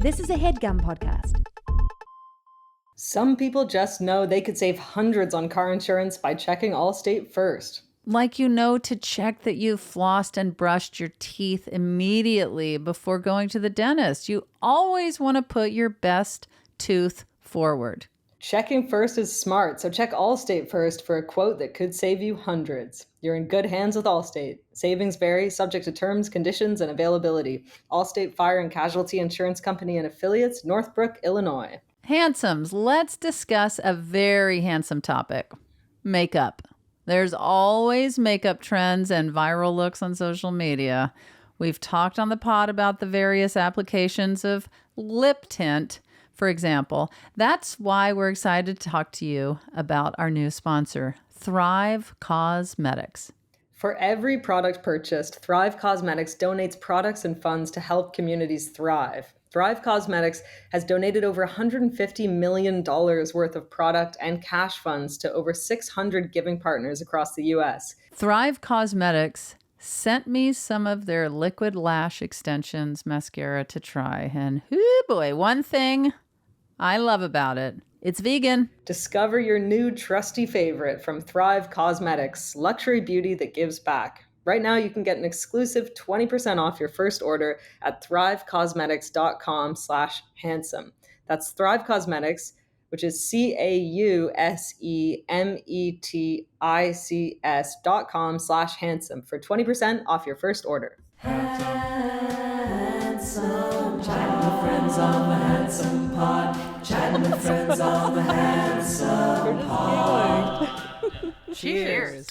This is a HeadGum podcast. Some people just know they could save hundreds on car insurance by checking Allstate first. Like you know to check that you've flossed and brushed your teeth immediately before going to the dentist. You always want to put your best tooth forward. Checking first is smart, so check Allstate first for a quote that could save you hundreds. You're in good hands with Allstate. Savings vary, subject to terms, conditions, and availability. Allstate Fire and Casualty Insurance Company and Affiliates, Northbrook, Illinois. Handsomes, let's discuss a very handsome topic. Makeup. There's always makeup trends and viral looks on social media. We've talked on the pod about the various applications of lip tint, for example. That's why we're excited to talk to you about our new sponsor, Thrive Cosmetics. For every product purchased, Thrive Cosmetics donates products and funds to help communities thrive. Thrive Cosmetics has donated over $150 million worth of product and cash funds to over 600 giving partners across the U.S. Thrive Cosmetics sent me some of their liquid lash extensions mascara to try. And whoo boy, one thing I love about it, it's vegan. Discover your new trusty favorite from Thrive Cosmetics, luxury beauty that gives back. Right now, you can get an exclusive 20% off your first order at thrivecosmetics.com/handsome. That's Thrive Cosmetics, which is CAUSEMETICS.com/handsome for 20% off your first order. Handsome, chatting with friends on the Handsome Pod. Chatting with friends on the Handsome Pod. Cheers.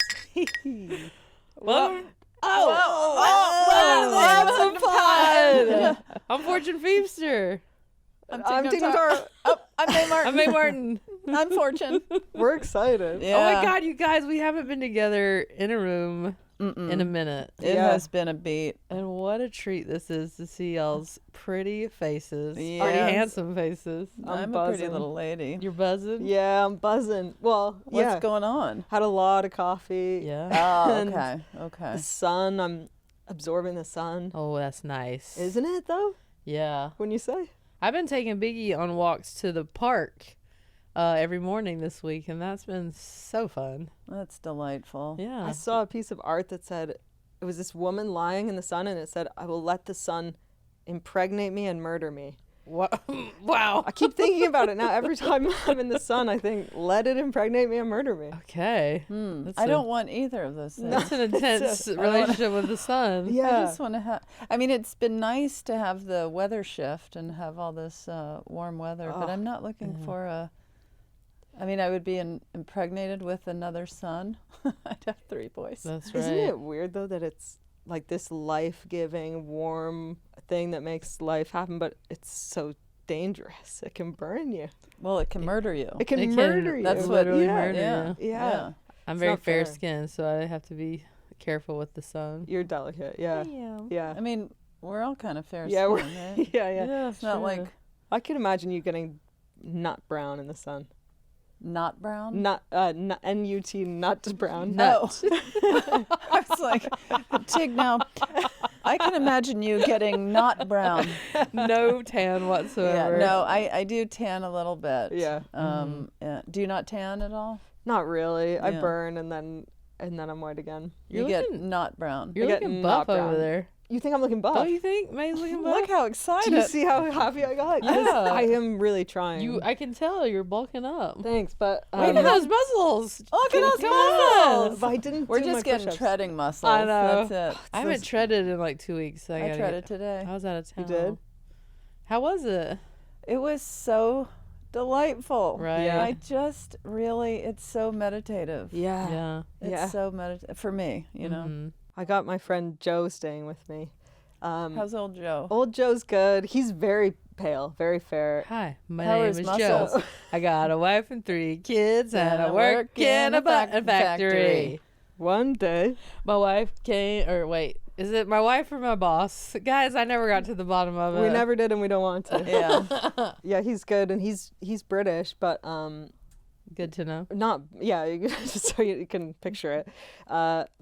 Well, Handsome Pod. I'm Fortune Feimster. I'm Notaro. I'm May Martin. I'm Fortune. We're excited. Oh my God, you guys, we haven't been together in a room in a minute. It has been a beat. And what a treat this is to see y'all's pretty faces. Yes. Pretty handsome faces. I'm a pretty little lady. You're buzzing? Yeah, I'm buzzing. Well, What's going on? Had a lot of coffee. Yeah. Oh, And okay. The sun, I'm absorbing the sun. Oh, that's nice. Isn't it, though, Yeah. when you say? I've been taking Biggie on walks to the park every morning this week, and that's been so fun. That's delightful. Yeah. I saw a piece of art that said, it was this woman lying in the sun, and it said, I will let the sun impregnate me and murder me. Wow. I keep thinking about it now. Every time I'm in the sun, I think, let it impregnate me and murder me. Okay. I don't want either of those things. That's an intense relationship with the sun. I Yeah. just want to have. I mean, it's been nice to have the weather shift and have all this warm weather, but I'm not looking for a. I mean, I would be impregnated with another son. I'd have 3 boys. That's right. Isn't it weird, though, that it's like this life-giving, warm thing that makes life happen, but it's so dangerous. It can burn you. Well, it can murder you. It can It can murder you. That's what. literally yeah. murder Yeah. you. Yeah. I'm It's very not fair. fair-skinned, so I have to be careful with the sun. You're delicate. Yeah. Yeah. I mean, we're all kind of fair Yeah, skinned, we're- right? yeah. It's not like I can imagine you getting nut brown in the sun. not brown. Not N-U-T, nut brown. No. I was like, Tig, now, I can imagine you getting not brown. No tan Yeah, whatsoever. no, I do tan a little bit. Yeah. Yeah. Do you not tan at all? Not really. I Yeah. burn and then I'm white again. You You're get looking- not brown. You're You get looking not buff over brown. there. You think I'm looking buff? Don't you think May's looking buff? Look how excited. Do you see how happy I got? 'Cause Yeah. I am really trying. I can tell you're bulking up. Thanks, but Look at those muscles. Look at those Come on. muscles. But I didn't. We're do just my getting push-ups. treading muscles. I know. That's it. I haven't treaded in like 2 weeks. So I gotta treaded get- today. I was out of town. You did? How was it? It was so delightful. Right. Yeah. I just really, it's so meditative. Yeah. Yeah. It's Yeah. so meditative for me, you know. Mhm. I got my friend Joe staying with me. How's old Joe? Old Joe's good. He's very pale, very fair. Hi, my How are name his is muscles? Joe. I got a wife and 3 kids, and I I work in a button factory. One day, My wife came, or wait, is it my wife or my boss? Guys, I never got to the bottom of it. we never did, and we don't want to. Yeah. Yeah, he's good, and he's British, but Good to know. not just so you can picture it.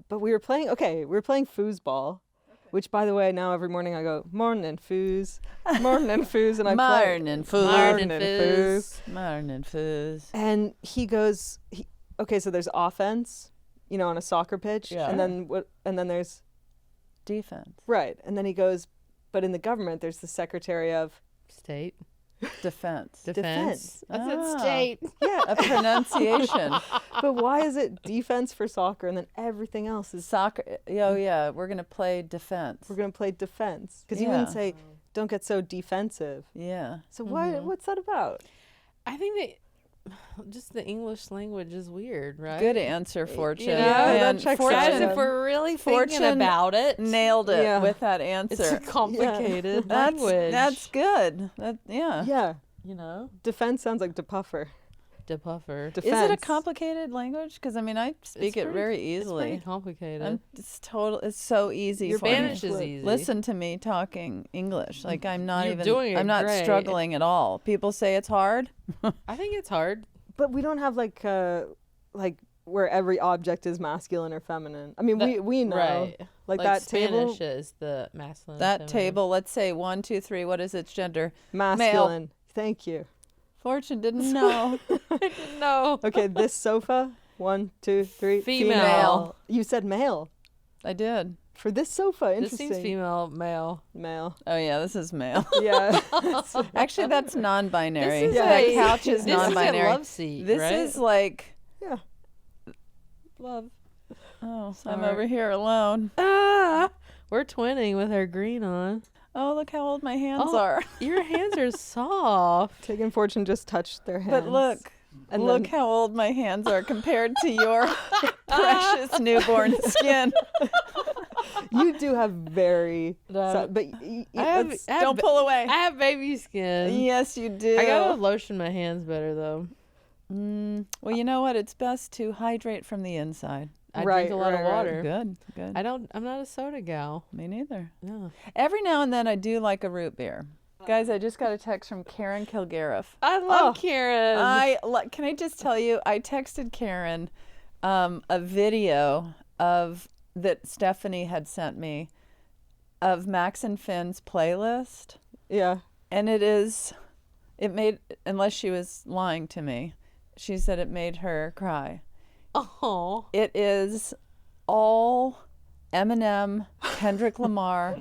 But we were playing. Okay, we were playing foosball, which, by the way, now every morning I go, morning foos, and I play. Morning food. Morning fizz. foos. Morning fizz. And he goes, okay, so there's offense, on a soccer pitch, Yeah. and then there's Defense. right, and then he goes, but in the government there's the Secretary of State. Defense. Defense. I said Ah. state. Yeah, A pronunciation. but why is it defense for soccer and then everything else is Soccer. Oh, yeah. We're going to play defense. we're gonna play defense? Because you Yeah. wouldn't say don't get so defensive. Yeah. So what's that about? I think that just the English language is weird, right? Good answer, Fortune. that And checks out. Guys, Fortune if we're really thinking Fortune about it, nailed it Yeah. with that it's a answer. complicated language. That's good. Yeah. Yeah, defense sounds like depuffer. Depuffer. Defense. Is it a complicated language? Because I speak it very It's easily. pretty complicated. It's so easy Your for me. Spanish is easy. Listen to me talking English. Like I'm not You're even doing it I'm not great. struggling at all. People say it's hard. I think it's hard. But we don't have like where every object is masculine or feminine. I mean, we know Right. like that Spanish table is the masculine. That feminine. table, let's say 1, 2, 3, what is its gender? masculine. Thank you. Fortune didn't know. No. Okay, this sofa 1, 2, 3 Female. You said male I did. for this sofa. This Interesting. seems female, male. Male. Oh yeah, this is male. Yeah. Actually, that's non-binary. This is That a- couch is This non-binary. is a love seat, This right? is like, Yeah. love. oh, I'm Sorry. over here alone. Ah, we're twinning with our green on. Oh, look how old my hands Oh, are. Your hands are soft. Tig and Fortune just touched their hands. But look, And look then- how old my hands are compared to your precious newborn skin. You do have very. No. But Don't pull away. I have baby skin. Yes, you do. I gotta lotion my hands better though. Well, you know what? It's best to hydrate from the inside. I Right, drink a lot of right, right. water. Good. I'm not a soda gal. Me neither. No. Every now and then I do like a root beer. Guys, I just got a text from Karen Kilgariff. I love Karen. Can I just tell you, I texted Karen a video that Stephanie had sent me of Max and Finn's playlist. yeah. And it made, unless she was lying to me, she said it made her cry. Oh. It is all Eminem, Kendrick Lamar,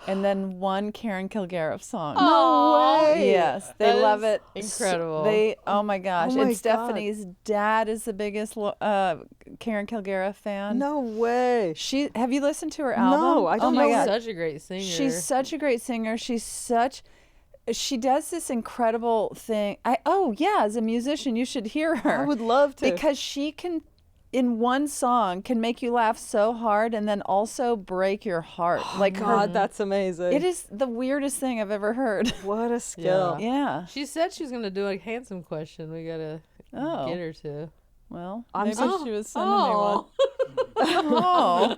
and then one Karen Kilgariff song. No way. Yes, they That love is it. incredible. Oh my gosh. Oh my and God. Stephanie's dad is the biggest Karen Kilgariff fan. No way. Have you listened to her album? No, I Oh don't my know. God. Such a great singer. She's such a great singer. She does this incredible thing. As a musician, you should hear her. I would love to. Because she can, in one song, can make you laugh so hard and then also break your heart. Like God, that's amazing. it is the weirdest thing I've ever heard. What a skill. Yeah. She said she was gonna do a handsome question. We gotta Oh. get her to. Well, I'm maybe so- she was sending me one. Oh,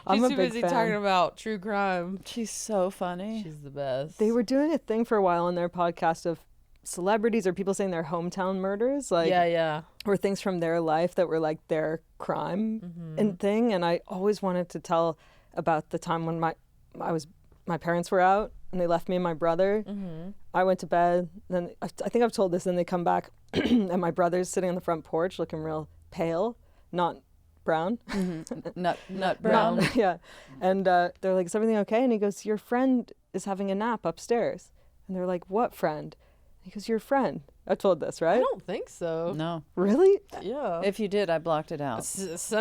I'm She's a too big busy fan. talking about true crime. she's so funny. She's the best. They were doing a thing for a while on their podcast of celebrities or people saying their hometown murders, like yeah. or things from their life that were like their crime Mm-hmm. and thing. And I always wanted to tell about the time when my parents were out and they left me and my brother. Mm-hmm. I went to bed. Then I think I've told this. Then they come back, and my brother's sitting on the front porch looking real pale, not brown. Nut brown. Yeah. And they're like, is everything okay? And he goes, your friend is having a nap upstairs. And they're like, what friend? He goes, your friend. I told this, I right? don't think so. No. Really? Yeah. If you did, I blocked it out.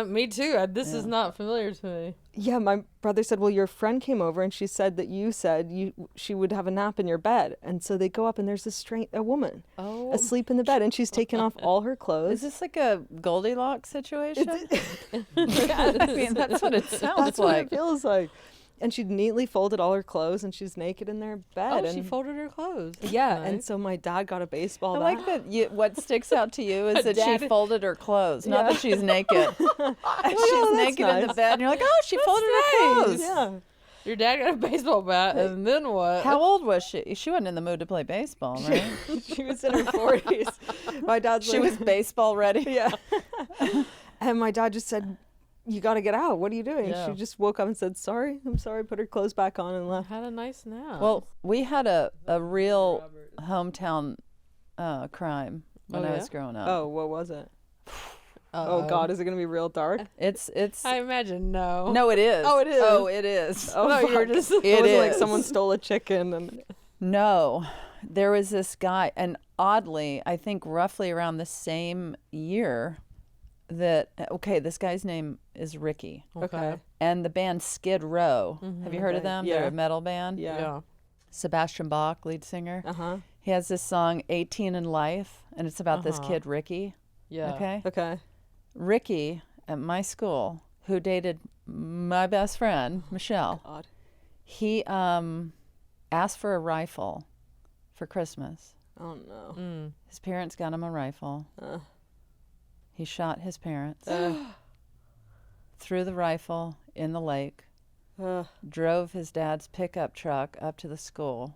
Me too. This is not familiar to me. Yeah, my brother said, well, your friend came over and she said that you said she would have a nap in your bed. And so they go up and there's a woman Oh. asleep in the bed and she's taken off all her Is clothes. this like a Goldilocks situation? I mean, that's what it sounds That's what like. it feels like. And she'd neatly folded all her clothes and she's naked in their bed. Oh, she and folded her clothes. That's yeah, nice. and so my dad got a baseball I bat. like that what sticks out to you is that she Dad- folded her clothes, not that she's naked. She's that's naked in the nice. bed, and you're like, oh, she folded her clothes. Yeah. Your dad got a baseball bat, and then what? How old was she? She wasn't in the mood to play baseball, right? She was in her 40s. My dad's She like, was baseball ready. yeah. And my dad just said, you got to get out. What are you doing? Yeah. She just woke up and said, sorry, I'm sorry, put her clothes back on and I left. had a nice nap. Well, we had a real hometown crime when I yeah? was growing up. Oh, what was it? Uh-oh. Oh, God, is it going to be real dark? It's I imagine no. no, it is. Oh, it is. Oh, it is. Oh, no, you were fuck. just. It wasn't like is. someone stole a chicken and... No, there was this guy, and oddly, I think roughly around the same year that, this guy's name is Ricky. Okay. And the band Skid Row. Have you heard of Okay, them? yeah. They're a metal band. Yeah. Yeah. Sebastian Bach, lead singer. Uh-huh. He has this song, 18 in Life, and it's about this kid, Ricky. Yeah. Okay? Okay. Ricky at my school, who dated my best friend, Michelle, God. he asked for a rifle for Christmas. Oh, no. Mm. His parents got him a rifle. He shot his parents, threw the rifle in the lake, drove his dad's pickup truck up to the school.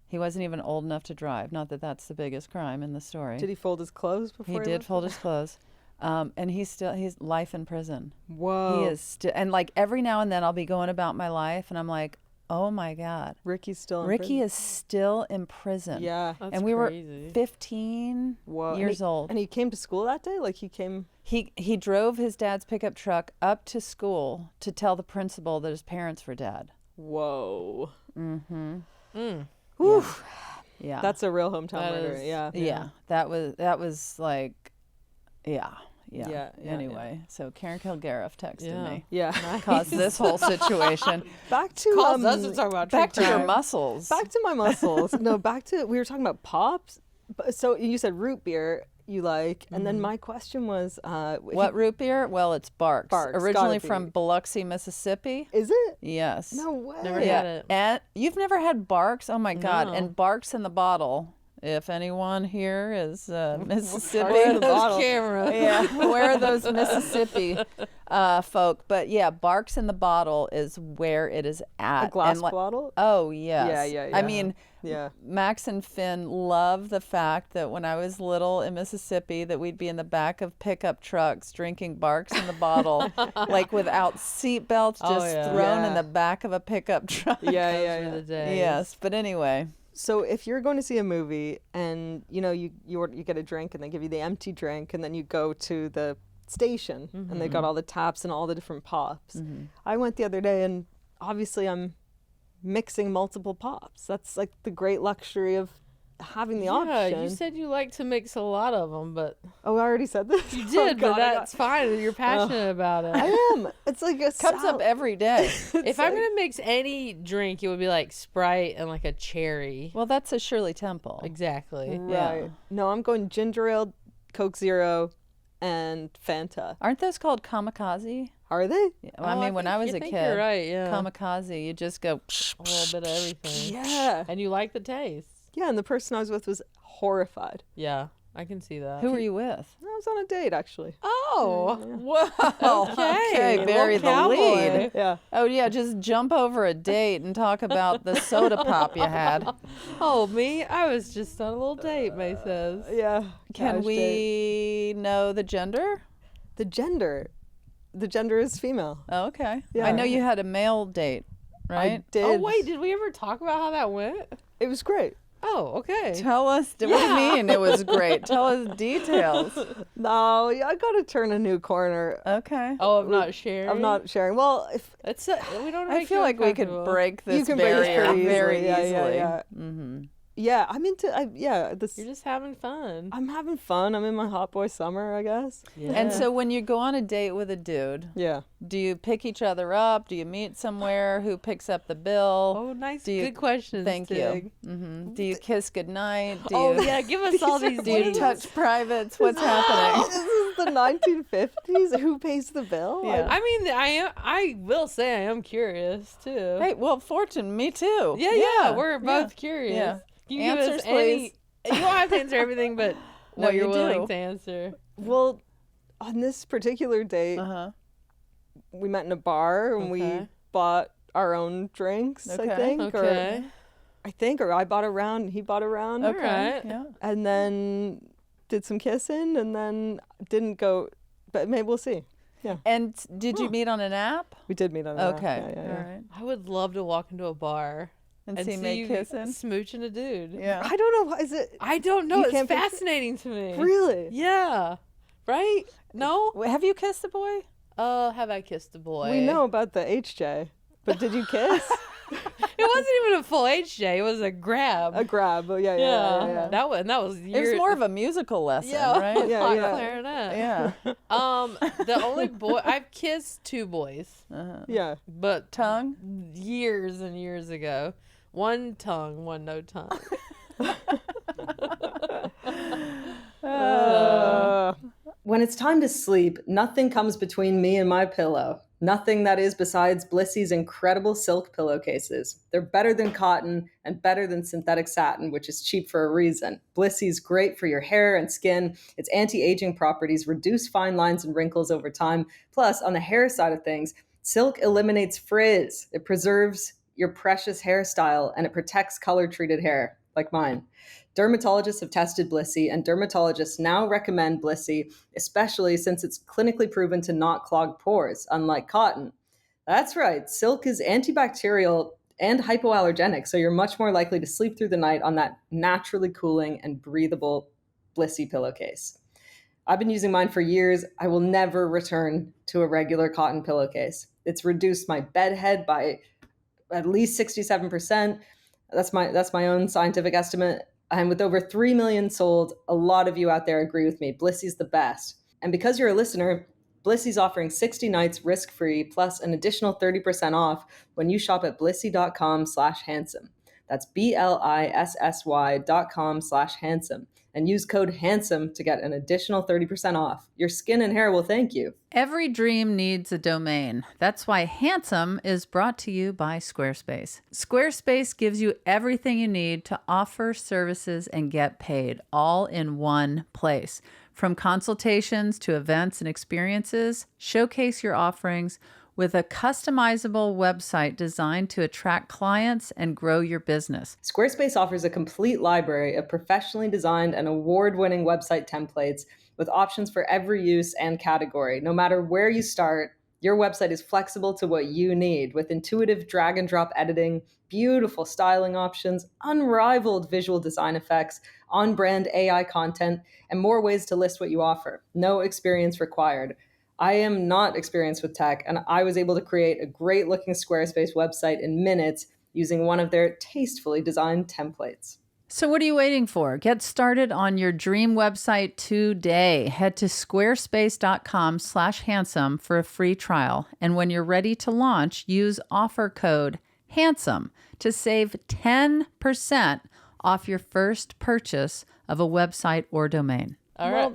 He wasn't even old enough to drive. Not that that's the biggest crime in the story. Did he fold his clothes before He did left? fold his clothes. And he's life in prison. Whoa. He is still, and like every now and then I'll be going about my life and I'm like, oh my God. Ricky's still in Ricky prison. is still in prison. Yeah. That's and we crazy. were 15 Whoa. years old. And he came to school that day? Like he came... He drove his dad's pickup truck up to school to tell the principal that his parents were dead. Whoa. Mm. Whew. Yeah. That's a real hometown That murder. is- Yeah. yeah. That was like, yeah. Yeah, Anyway, so Karen Kilgariff texted Yeah. me. Yeah. Caused this whole situation. Back to Calls us to talk about Back true to your crime. muscles. back to my muscles. No, back to we were talking about pops. So you said root beer you like, and then my question was, if What root beer? Well, it's Barks. Barks, Originally gotta from be. Biloxi, Mississippi. is it? Yes. No way. Never had it. And you've never had Barks? Oh my God. No. And Barks in the bottle. If anyone here is Mississippi. Barks in the bottle. Camera. Yeah, where are those Mississippi folk? But yeah, Barks in the bottle is where it is at. A glass And bottle? Oh, yes. Yeah. I mean, Yeah. Max and Finn love the fact that when I was little in Mississippi that we'd be in the back of pickup trucks drinking Barks in the bottle, like without seat belts, Oh, just yeah. thrown in Yeah. the back of a pickup truck. Yeah, Those yeah, were yeah. the days. Yes, but anyway. So if you're going to see a movie and you get a drink and they give you the empty drink and then you go to the station and they got all the taps and all the different pops. I went the other day and obviously I'm mixing multiple pops. That's like the great luxury of having the Yeah, option. you said you like to mix a lot of them, but Oh, I already said this. you Oh, did, God, but that's fine. You're passionate about it. I am. It's like a Comes up every day. If I'm gonna mix any drink, it would be like Sprite and like a cherry. Well, that's a Shirley Temple. Exactly. Right. Yeah. No, I'm going ginger ale, Coke Zero, and Fanta. Aren't those called kamikaze? Are they? Yeah, well, I mean, when I was a think kid, you're right. Yeah, kamikaze, you just go. a little bit of everything. Yeah. And you like the taste. Yeah, and the person I was with was horrified. Yeah, I can see that. Who were you with? I was on a date, actually. Oh, Whoa. okay. Okay, bury the Little lead. cowboy. Yeah. Oh, yeah, just jump over a date and talk about the soda pop you had. Oh, me? I was just on a little date, May says. Yeah. Can couch date. we know the gender? The gender. The gender is female. Oh, okay. Yeah. I know you had a male date, I right? did. Oh, wait, did we ever talk about how that went? It was great. Oh, okay. Tell us, what do you mean it was great? Tell us details. No, yeah, I got to turn a new corner. Okay. Oh, I'm not sharing. I'm not sharing. Well, if It's we don't. I make feel you like we could uncomfortable. break this you can break barrier this pretty very easily. easily. Yeah. Mm-hmm. Yeah, I'm into. This. You're just having fun. I'm having fun. I'm in my hot boy summer, I guess. Yeah. And so when you go on a date with a dude, Yeah. do you pick each other up? Do you meet somewhere? Who picks up the bill? Oh, nice. Do you- Good questions. Thank Tig. you. Do you kiss goodnight? Do Oh you, yeah, give us all these. do you deets. touch privates? What's happening? This is the 1950s. Who pays the bill? Yeah. I mean, I will say I am curious too. Hey, well, Fortune, me too. Yeah, we're both curious. Yeah. Can you give us Answers, any? please. You don't have to answer everything, but No, what you're you willing do. to answer. Well, on this particular date, Uh-huh. we met in a bar and we Okay. bought our own drinks. I Okay. think, Okay. or I bought a round and he bought a round, Okay. Alright. Yeah. and then did some kissing, and then didn't go. But maybe we'll see. Yeah. And did you meet on an app? We did meet on an app. Okay. Yeah. All right. I would love to walk into a bar And see me you kissing? smooching a dude. Yeah. I don't know. Is it I don't know. You It's can't picture- fascinating to me. really? Yeah. Right? No? Wait, have you kissed a boy? Have I kissed a boy? We know about the HJ, but did you kiss? It wasn't even a full HJ. It was a grab. A grab. Oh, yeah. That was It years. was more of a musical lesson, yeah, right? Yeah, like yeah. clarinet. Yeah. The only boy I've kissed 2 boys, Yeah. but Tongue? years and years ago. One tongue, one no tongue. When it's time to sleep, nothing comes between me and my pillow. Nothing, that is, besides Blissy's incredible silk pillowcases. They're better than cotton and better than synthetic satin, which is cheap for a reason. Blissy's great for your hair and skin. Its anti-aging properties reduce fine lines and wrinkles over time. Plus, on the hair side of things, silk eliminates frizz. It preserves your precious hairstyle, and it protects color-treated hair, like mine. Dermatologists have tested Blissy, and dermatologists now recommend Blissy, especially since it's clinically proven to not clog pores, unlike cotton. That's right, silk is antibacterial and hypoallergenic, so you're much more likely to sleep through the night on that naturally cooling and breathable Blissy pillowcase. I've been using mine for years. I will never return to a regular cotton pillowcase. It's reduced my bedhead by at least 67%. That's my own scientific estimate. And with over 3 million sold, a lot of you out there agree with me. Blissy's the best. And because you're a listener, Blissy's offering 60 nights risk-free plus an additional 30% off when you shop at blissy.com/handsome. That's BLISSY.com/handsome. And use code HANDSOME to get an additional 30% off. Your skin and hair will thank you. Every dream needs a domain. That's why Handsome is brought to you by Squarespace. Squarespace gives you everything you need to offer services and get paid, all in one place. From consultations to events and experiences, showcase your offerings with a customizable website designed to attract clients and grow your business. Squarespace offers a complete library of professionally designed and award-winning website templates with options for every use and category. No matter where you start, your website is flexible to what you need with intuitive drag and drop editing, beautiful styling options, unrivaled visual design effects, on-brand AI content, and more ways to list what you offer. No experience required. I am not experienced with tech, and I was able to create a great-looking Squarespace website in minutes using one of their tastefully designed templates. So what are you waiting for? Get started on your dream website today. Head to squarespace.com/handsome for a free trial. And when you're ready to launch, use offer code HANDSOME to save 10% off your first purchase of a website or domain. All right.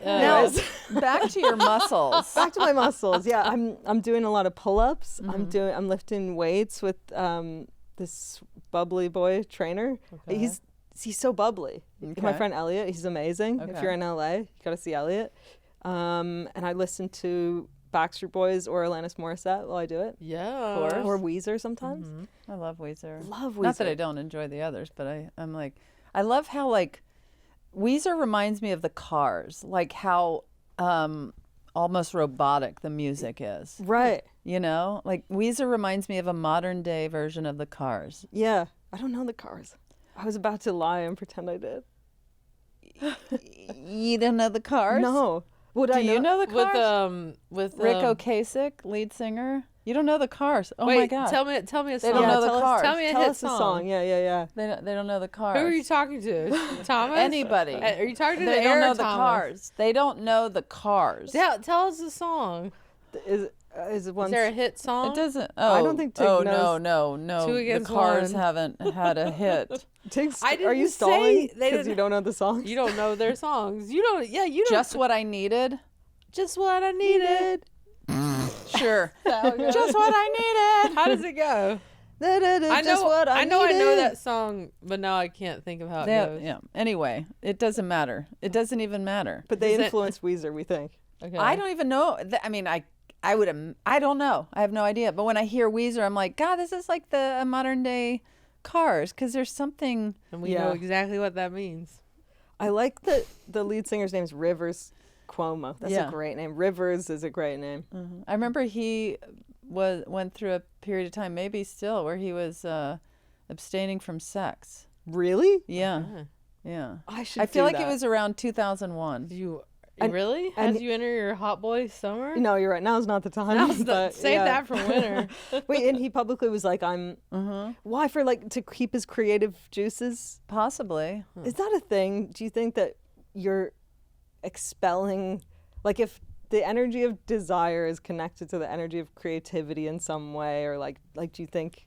Now, back to your muscles. Back to my muscles. Yeah, I'm doing a lot of pull-ups. I'm lifting weights with this bubbly boy trainer. Okay. He's so bubbly. Okay. My friend Elliot, he's amazing. If Okay. you're in LA, you gotta see Elliot. And I listen to Backstreet Boys or Alanis Morissette while I do it, Yeah. or Weezer sometimes. I love Weezer. Love Weezer. Not that I don't enjoy the others, but I'm like, I love how like Weezer reminds me of the Cars, like how almost robotic the music is. Right. You know, like Weezer reminds me of a modern day version of the Cars. Yeah. I don't know the Cars. I was about to lie and pretend I did. You don't know the Cars? No. Would Do I you know the Cars? With Rick Ocasek, lead singer. You don't know the Cars? Oh wait, my God! tell me a They song. don't know the tell us- Cars. Tell me a Tell hit us a song. Yeah. They don't know the Cars. Who are you talking to? Thomas? Anybody? Are you talking to They the don't air know or the Thomas? Cars. They don't know the Cars. Tell us a song. Is it one? Is there a hit song? It doesn't. Oh, I don't think Tig Oh knows. no! Two The Against Cars One. haven't had a hit. Tig's, I are you didn't say stalling they because you didn't- don't know the songs? You don't know their songs. You don't. Yeah, you don't. Just what I needed. Just what I needed. Sure. Just Just what I needed. How does it go? I Just know. what I I know needed. that song, but now I can't think of how it Yeah, goes. yeah. Anyway, it doesn't matter. It doesn't even matter. But they Is it- influenced Weezer, we think. Okay. I don't even know. I mean, I would. I don't know. I have no idea. But when I hear Weezer, I'm like, God, this is like the modern day Cars, because there's something. And we Yeah. know exactly what that means. I like that the lead singer's name is Rivers Cuomo. That's Yeah. a great name. Rivers is a great name. I remember he went through a period of time, maybe still, where he was abstaining from sex. Really? Yeah. Yeah. I should I feel do like it that. was around 2001. Really? As you enter your hot boy summer? No, you're right. Now's not the time. Save that for winter. Wait, and he publicly was like, I'm... Why? For like to keep his creative juices? Possibly. Is that a thing? Do you think that you're expelling... Like if the energy of desire is connected to the energy of creativity in some way, or like do you think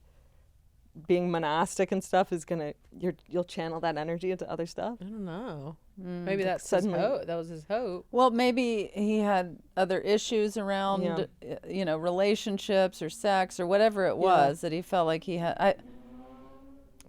being monastic and stuff is gonna... You'll channel that energy into other stuff? I don't know. Maybe that's suddenly- his hope. That was his hope. Well, maybe he had other issues around, relationships or sex or whatever it was that he felt like he had.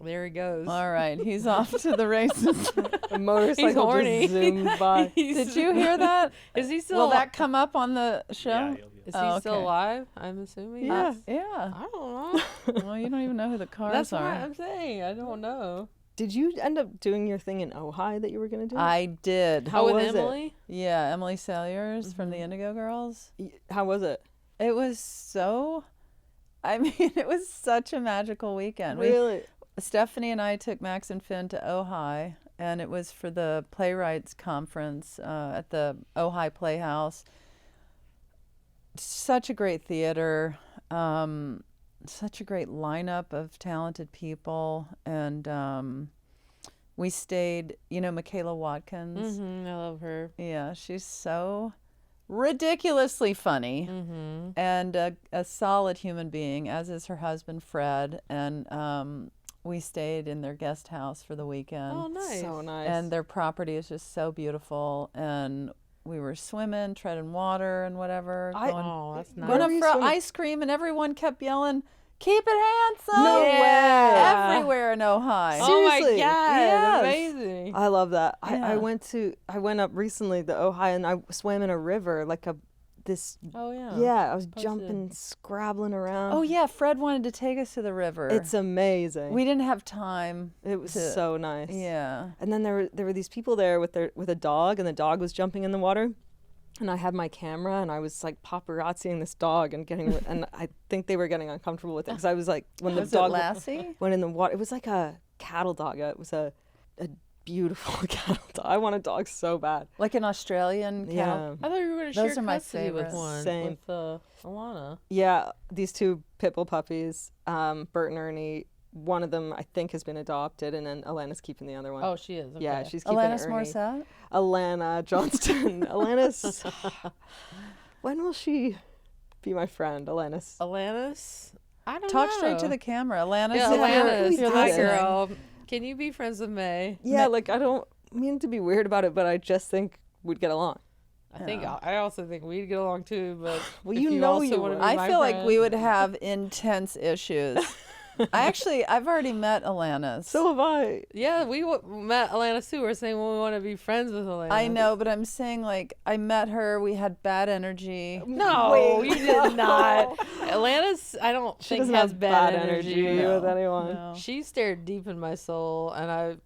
There he goes. All right, he's off to the races. A motorcycle horny. just zoomed by. Did you hear that? Is he still? Will that come up on the show? Is he still okay. alive? I'm assuming. Yeah. Yeah. I don't know. Well, you don't even know who the cars That's are. what I'm saying. I don't know. Did you end up doing your thing in Ojai that you were gonna do? I did. How with was it? Emily? Yeah, Emily Salyers from the Indigo Girls. How was it? It was so. I mean, it was such a magical weekend. Really? Stephanie and I took Max and Finn to Ojai, and it was for the Playwrights Conference at the Ojai Playhouse. Such a great theater, such a great lineup of talented people, and we stayed, Michaela Watkins. I love her. Yeah, she's so ridiculously funny and a solid human being, as is her husband, Fred, and we stayed in their guest house for the weekend. Oh, nice. So nice. And their property is just so beautiful. And we were swimming, treading water and whatever. Oh, that's nice. Going Where up were you for swimming? ice cream, and everyone kept yelling, "Keep it handsome!" No way. Everywhere in Ojai. Oh my Seriously? God. Yes. Amazing. I love that. Yeah. I went up recently the Ojai, and I swam in a river like Oh, yeah. Yeah, I was jumping, scrabbling around. Oh yeah, Fred wanted to take us to the river. It's amazing. We didn't have time. It was so nice. Yeah. And then there were these people there with a dog, and the dog was jumping in the water. And I had my camera, and I was like paparazziing this dog and and I think they were getting uncomfortable with it because I was like, when the Was dog it Lassie? went in the water, it was like a cattle dog. It was a beautiful cattle dog. I want a dog so bad. Like an Australian cat. Yeah. I thought you were going to Those share are my custody with favorites. one. Same. With Alana. Yeah, these two pit bull puppies, Bert and Ernie. One of them, I think, has been adopted, and then Alana's keeping the other one. Oh, she is. Okay. Yeah, she's keeping Alanis Ernie. Morissette? Alana Johnston. Alana's. When will she be my friend, Alanis? Alanis? I don't know. Talk straight to the camera. Alanis, Yeah, if you're- Alanis. if you're Hi, listening. girl. Can you be friends with May? Yeah, like I don't mean to be weird about it, but I just think we'd get along. I also think we'd get along too, but Well, if you know also you wanna would. be I my feel like friend- we would have intense issues. I've already met Alanis. So have I. Yeah, we met Alanis too. We're saying, well, we want to be friends with Alanis. I know, but I'm saying, like, I met her. We had bad energy. No, you did not. Alanis, I don't She think doesn't has have bad energy. with anyone. No. She stared deep in my soul, and I've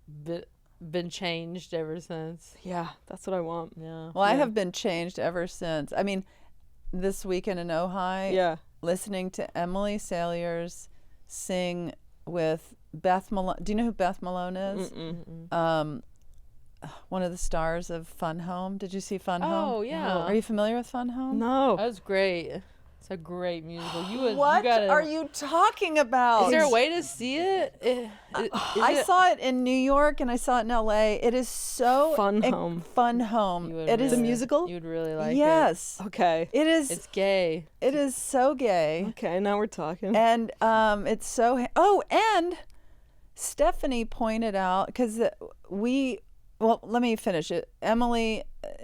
been changed ever since. Yeah, that's what I want. Yeah. Well, I have been changed ever since. I mean, this weekend in Ojai, Yeah. listening to Emily Salyers sing with Beth Malone. Do you know who Beth Malone is? One of the stars of Fun Home. Did you see Fun Home? Oh, yeah. Are you familiar with Fun Home? No. That was great. It's a great musical. What you gotta, are you talking about? Is there a way to see it? I saw it in New York and I saw it in LA. It is so Fun Home. Fun Home. You would It is It's a really- musical? You would really like it. yes. Okay. It is. It's gay. It is so gay. Okay, now we're talking. And it's so and Stephanie pointed out, because let me finish it.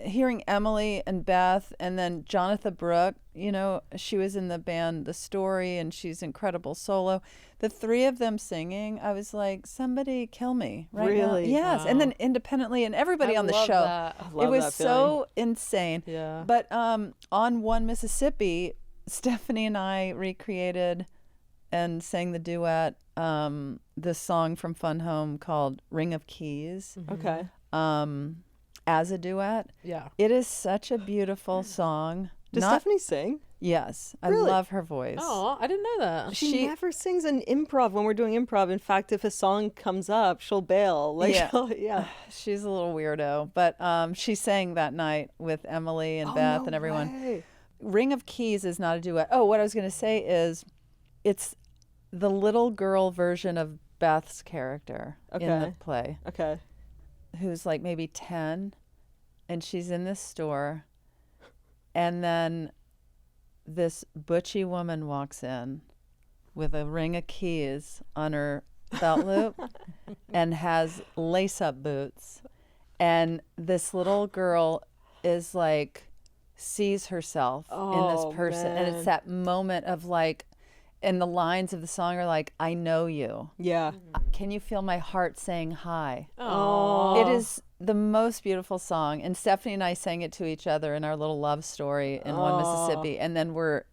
Hearing Emily and Beth, and then Jonathan Brooke, she was in the band The Story, and she's incredible solo. The three of them singing, I was like, somebody kill me right now. Really? Yes. And then independently, and everybody I on the love show. that. I love It was that so insane. Yeah. But on One Mississippi, Stephanie and I recreated and sang the duet, the song from Fun Home called Ring of Keys. Okay. as a duet. Yeah. It is such a beautiful song. Does Stephanie sing? Yes, I Really? love her voice. Oh, I didn't know that. She never sings in improv when we're doing improv. In fact, if a song comes up, she'll bail. Like, Yeah. She's a little weirdo, but she sang that night with Emily and Beth and everyone. Way. Ring of Keys is not a duet. Oh, what I was going to say is it's the little girl version of Beth's character in the play, Okay. who's like maybe 10, and she's in this store, and then this butchy woman walks in with a ring of keys on her belt loop and has lace-up boots, and this little girl is like sees herself in this person, and it's that moment of like, and the lines of the song are like, I know you. Yeah. Can you feel my heart saying hi? Oh. It is the most beautiful song. And Stephanie and I sang it to each other in our little love story in One Mississippi. And then we're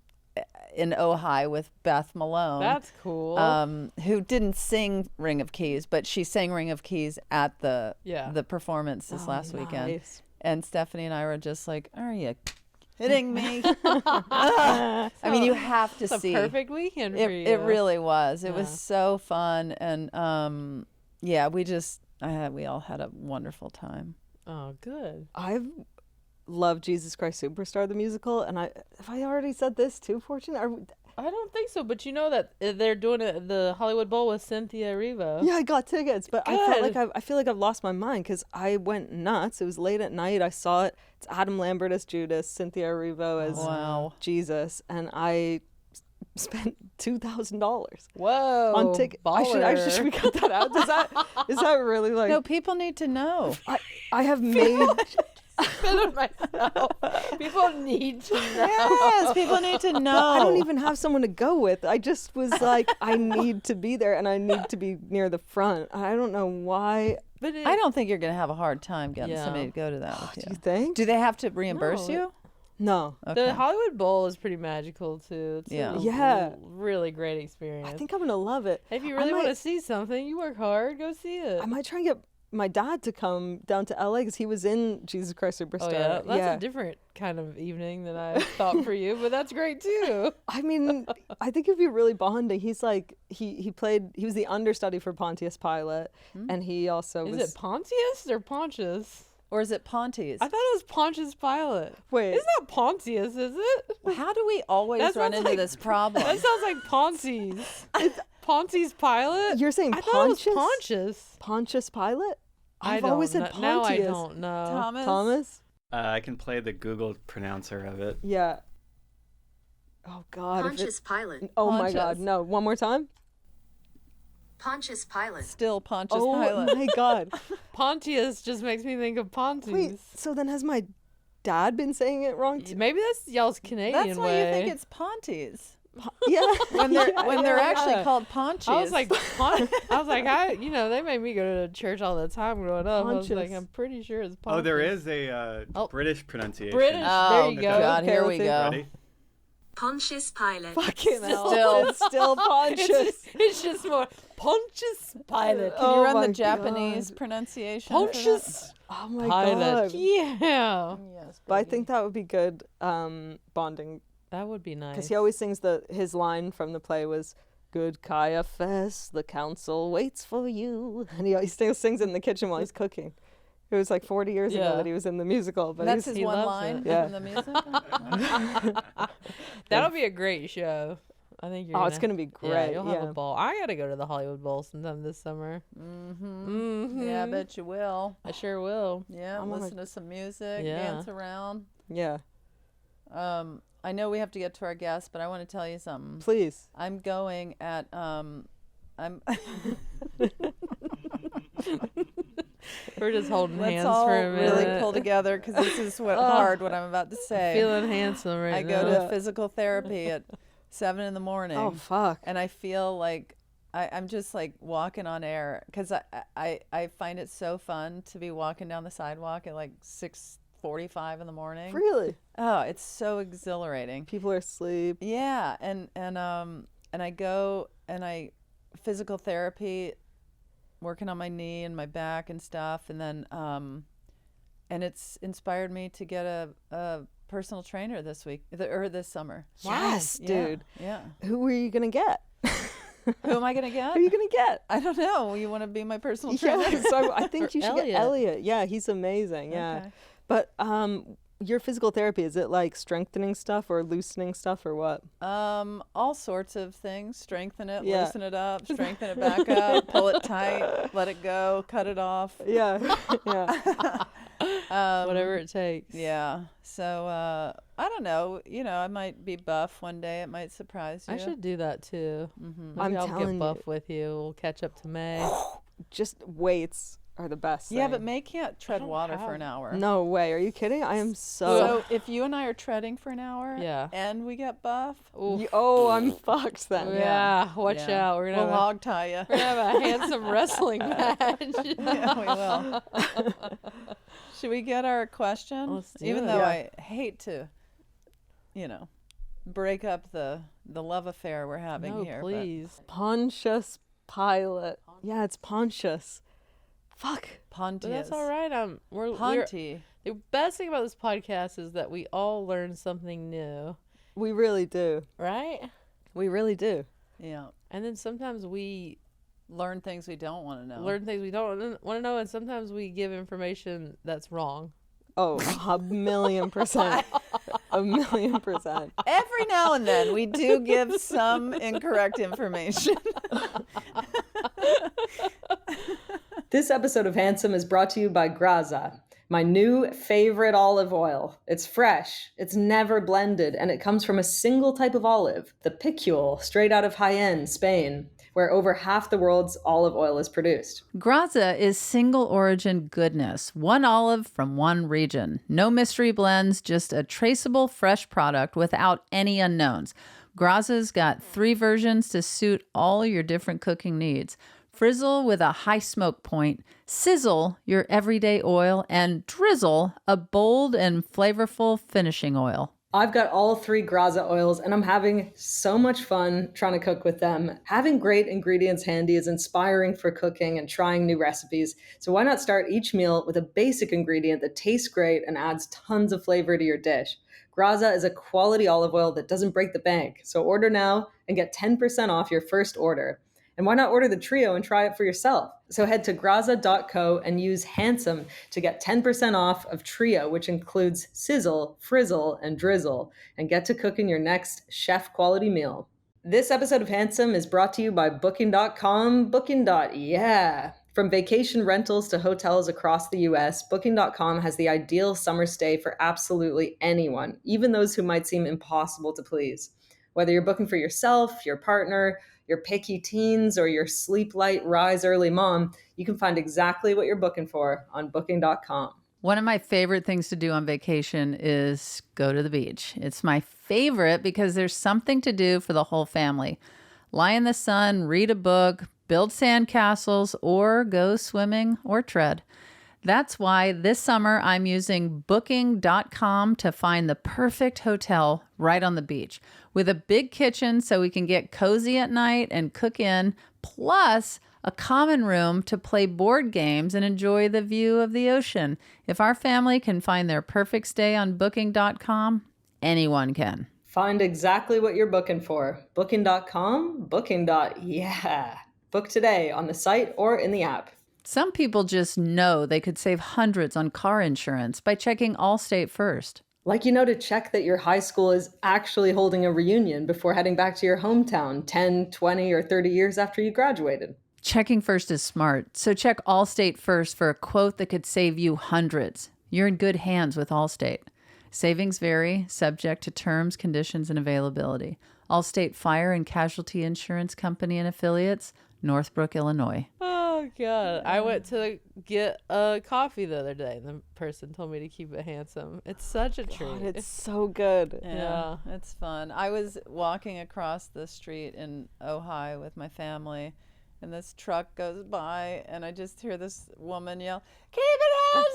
in Ojai with Beth Malone. That's cool. Who didn't sing Ring of Keys, but she sang Ring of Keys at the performance this last weekend. And Stephanie and I were just like, are you kidding me? I mean, you have to it's see. a perfect weekend for you. It really was. It was so fun, and we all had a wonderful time. Oh, good. I've loved Jesus Christ Superstar the musical, and have I already said this too, Fortune? I don't think so, but you know that they're doing it the Hollywood Bowl with Cynthia Erivo. Yeah, I got tickets, but I feel like I've lost my mind because I went nuts. It was late at night. I saw it. It's Adam Lambert as Judas, Cynthia Erivo as Jesus, and I spent $2,000. Whoa! On ticket. Should we cut that out? Is that really like? No, people need to know. I have made. Feeling myself. People need to know. Yes, people need to know. I don't even have someone to go with. I just was like, I need to be there, and I need to be near the front. I don't know why. But I don't think you're going to have a hard time getting somebody to go to that with you. Do you think? Do they have to reimburse you? No. Okay. The Hollywood Bowl is pretty magical too. It's a really great experience. I think I'm gonna love it. If you really want to see something, you work hard, go see it. I might try and get my dad to come down to LA because he was in Jesus Christ Superstar. Oh yeah, that's a different kind of evening than I thought for you, but that's great too. I mean, I think it'd be really bonding. He's like he was the understudy for Pontius Pilate, and he also Is it Pontius or Pontius? Or is it Pontius? I thought it was Pontius Pilate. Wait. Isn't that Pontius, is it? How do we always run into this problem? That sounds like Pontius. It's Pontius Pilate? You're saying I Pontius? thought it was Pontius. Pontius Pilate? I've I always don't said know. Pontius. Now I don't know. Thomas? I can play the Google pronouncer of it. Yeah. Oh God. Pontius Pilate. Oh my God. No. One more time. Pontius Pilate. Still Pontius Oh Pilate. my God. Pontius just makes me think of Pontius. Wait. So then has my dad been saying it wrong too? Maybe that's y'all's Canadian That's why way. you think it's Pontius. Yeah. When they're actually called Pontius. I was like, they made me go to church all the time growing up. I was like, Pontius. I'm pretty sure it's Pontius. Oh, there is a British pronunciation. British. Oh, There you go. God, Okay, here let's we see. go. Ready? Pontius Pilate. Fucking hell. Still. It's still Pontius. It's just more Pontius Pilate. Can you run my the Japanese God. pronunciation? Pontius Oh my Pilate. God. Yeah. Yes. But I think that would be good bonding That would be nice. because he always sings his line from the play was "Good Caiaphas, the council waits for you," and he still sings it in the kitchen while he's cooking. It was like 40 years ago that he was in the musical, but That's he's, his one loves line it. Yeah. from the music. That'll be a great show. I think you're it's gonna be great. Yeah, you'll have yeah. a ball. I gotta go to the Hollywood Bowl sometime this summer. Yeah, I bet you will. I sure will. Yeah, I'm on listen to some music, Yeah. dance around. Yeah, I know we have to get to our guests, but I want to tell you something. please. I'm going at We're just holding let's hands all for a minute. really pull together because this is hard what I'm about to say. Feeling handsome right I now. go to physical therapy at 7 in the morning. Oh fuck. And I feel like I'm just like walking on air because I find it so fun to be walking down the sidewalk at like 6:45 in the morning. Really? Oh, it's so exhilarating. People are asleep. Yeah, and I go and I physical therapy, working on my knee and my back and stuff, and then and it's inspired me to get a personal trainer this week or this summer. Yes, dude. Yeah. Who are you gonna get? Who am I gonna get? Who are you gonna get? I don't know. You want to be my personal trainer? Yeah, so I think you should Elliot. get Elliot. Yeah, he's amazing. Yeah, Okay. but your physical therapy, is it like strengthening stuff or loosening stuff or what? All sorts of things. Strengthen it, Yeah. loosen it up, strengthen it back up, pull it tight, let it go, cut it off. Yeah, yeah. Whatever it takes. Yeah. So I don't know. You know, I might be buff one day. It might surprise you. I should do that too. Maybe I'm I'll telling get buff you. with you. We'll catch up to May. Just weights are the best. Yeah, thing. but May can't tread water for an hour. No way. Are you kidding? I am So if you and I are treading for an hour, Yeah. and we get buff, Oh, I'm fucked then. Yeah, watch yeah. out. We're gonna we'll hog tie you. we're gonna have a handsome wrestling match. Yeah, we will. Should we get our question? Let's do Even it. though Yeah. I hate to, break up the love affair we're having No, here. but- please. Pontius Pilate. Yeah, it's Pontius. Fuck. Pontius. But that's all right. We're Ponty. the best thing about this podcast is that we all learn something new, We really do. right? We really do. Yeah. And then sometimes we Learn things we don't want to know. learn things we don't want to know, and sometimes we give information that's wrong. Oh, 1,000,000%. 1,000,000%. Every now and then we do give some incorrect information. This episode of Handsome is brought to you by Graza, my new favorite olive oil. It's fresh, it's never blended, and it comes from a single type of olive, the Picule, straight out of Jaén, Spain, where over half the world's olive oil is produced. Graza is single origin goodness, one olive from one region. No mystery blends, just a traceable fresh product without any unknowns. Graza's got 3 versions to suit all your different cooking needs. Frizzle with a high smoke point, sizzle your everyday oil, and drizzle a bold and flavorful finishing oil. I've got all 3 Graza oils and I'm having so much fun trying to cook with them. Having great ingredients handy is inspiring for cooking and trying new recipes. So why not start each meal with a basic ingredient that tastes great and adds tons of flavor to your dish? Graza is a quality olive oil that doesn't break the bank. So order now and get 10% off your first order. And why not order the trio and try it for yourself? So head to graza.co and use Handsome to get 10% off of trio, which includes sizzle, frizzle, and drizzle, and get to cooking your next chef quality meal. This episode of Handsome is brought to you by Booking.com. Yeah. From vacation rentals to hotels across the US, Booking.com has the ideal summer stay for absolutely anyone, even those who might seem impossible to please. Whether you're booking for yourself, your partner, your picky teens, or your sleep light, rise early mom, you can find exactly what you're booking for on Booking.com. One of my favorite things to do on vacation is go to the beach. It's my favorite because there's something to do for the whole family. Lie in the sun, read a book, build sandcastles, or go swimming or tread. That's why this summer I'm using Booking.com to find the perfect hotel right on the beach with a big kitchen so we can get cozy at night and cook in, plus a common room to play board games and enjoy the view of the ocean. If our family can find their perfect stay on Booking.com, anyone can. Find exactly what you're booking for. Booking.com, Booking.yeah. Book today on the site or in the app. Some people just know they could save hundreds on car insurance by checking Allstate first. Like to check that your high school is actually holding a reunion before heading back to your hometown 10, 20, or 30 years after you graduated. Checking first is smart, so check Allstate first for a quote that could save you hundreds. You're in good hands with Allstate. Savings vary, subject to terms, conditions, and availability. Allstate Fire and Casualty Insurance Company and Affiliates, Northbrook, Illinois. Oh God! I went to get a coffee the other day, and the person told me to keep it handsome. It's such a treat. God, it's so good. Yeah. It's fun. I was walking across the street in Ojai with my family, and this truck goes by, and I just hear this woman yell, "Keep it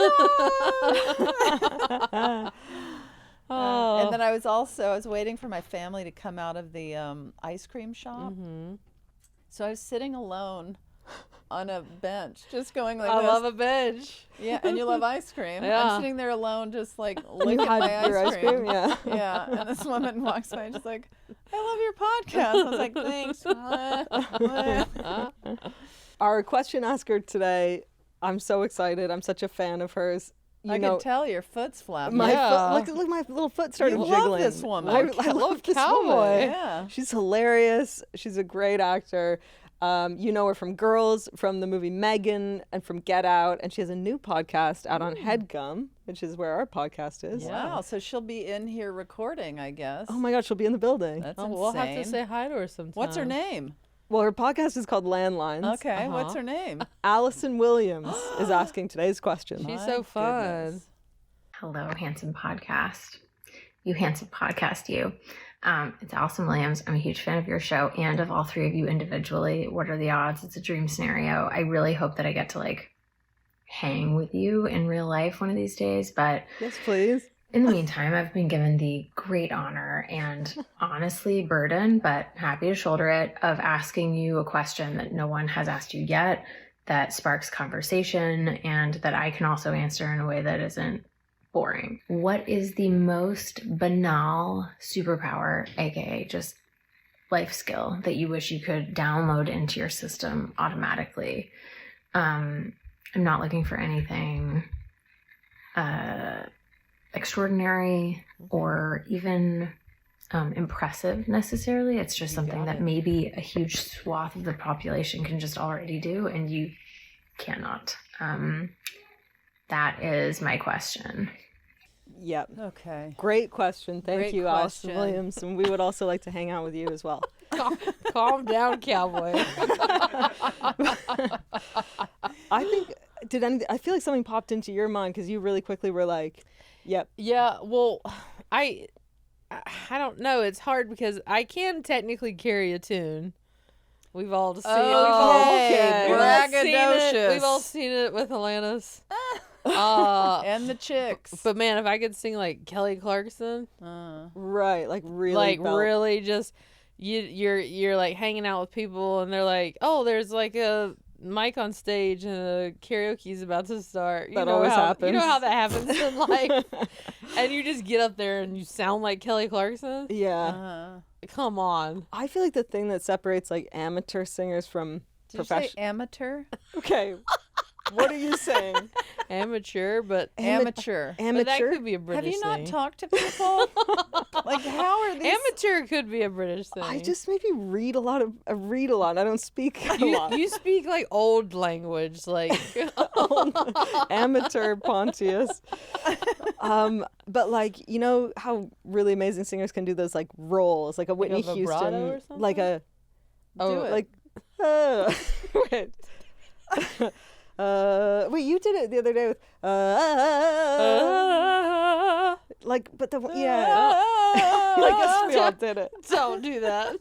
handsome!" Oh. And then I was waiting for my family to come out of the ice cream shop. Mm-hmm. So I was sitting alone on a bench, just going like I this. love a bench. Yeah, and you love ice cream. Yeah. I'm sitting there alone, just like You licking had my your ice cream. Yeah. Yeah, and this woman walks by, just like, I love your podcast. I was like, thanks. Our question asker today, I'm so excited. I'm such a fan of hers. I can tell your foot's flapping. My Yeah. foot, look, my little foot started You jiggling. love this woman. I love this Cowboy. woman. Yeah. She's hilarious. She's a great actor. You know her from Girls, from the movie Megan, and from Get Out. And she has a new podcast out on HeadGum, which is where our podcast is. Wow, so she'll be in here recording, I guess. Oh my God, she'll be in the building. That's Oh, insane. we'll have to say hi to her sometime. What's her name? Well, her podcast is called Landlines. Okay, what's her name? Allison Williams is asking today's question. She's My so fun. goodness. Hello, handsome podcast. You handsome podcast, you. It's Allison Williams. I'm a huge fan of your show and of all three of you individually. What are the odds? It's a dream scenario. I really hope that I get to hang with you in real life one of these days. But Yes, please. in the meantime, I've been given the great honor and honestly burden, but happy to shoulder it, of asking you a question that no one has asked you yet, that sparks conversation, and that I can also answer in a way that isn't boring. What is the most banal superpower, aka just life skill, that you wish you could download into your system automatically? I'm not looking for anything extraordinary or even impressive necessarily. It's just something that maybe a huge swath of the population can just already do, and you cannot. That is my question. Yep. Okay. Great question. Thank Great you, Allison question. Williams. And we would also like to hang out with you as well. Calm down, cowboy. I think, I feel like something popped into your mind because you really quickly were like, yep. Yeah, well, I don't know. It's hard because I can technically carry a tune. We've all seen Okay, We've all seen it. braggadocious. We've all seen it with Alanis. And the chicks. But man, if I could sing like Kelly Clarkson, Right. Like really. belt. really just you're like hanging out with people and they're like, oh, there's like a mic on stage and a karaoke's about to start. That always happens. You know how that happens in life. And you just get up there and you sound like Kelly Clarkson. Yeah. Come on. I feel like the thing that separates like amateur singers from Did you say professional. amateur? Okay. What are you saying? Amateur, but Amateur. but that Amateur? could be a British Have you not thing. talked to people? Like, how are these? Amateur could be a British thing. I just maybe read a lot. I don't speak a lot. you speak like old language, like Amateur Pontius. But like, you know how really amazing singers can do those like rolls, like a Whitney vibrato Houston, or something? like a Do it. like wait. Wait, you did it the other day with like, but the yeah. I guess we all did it. Don't do that.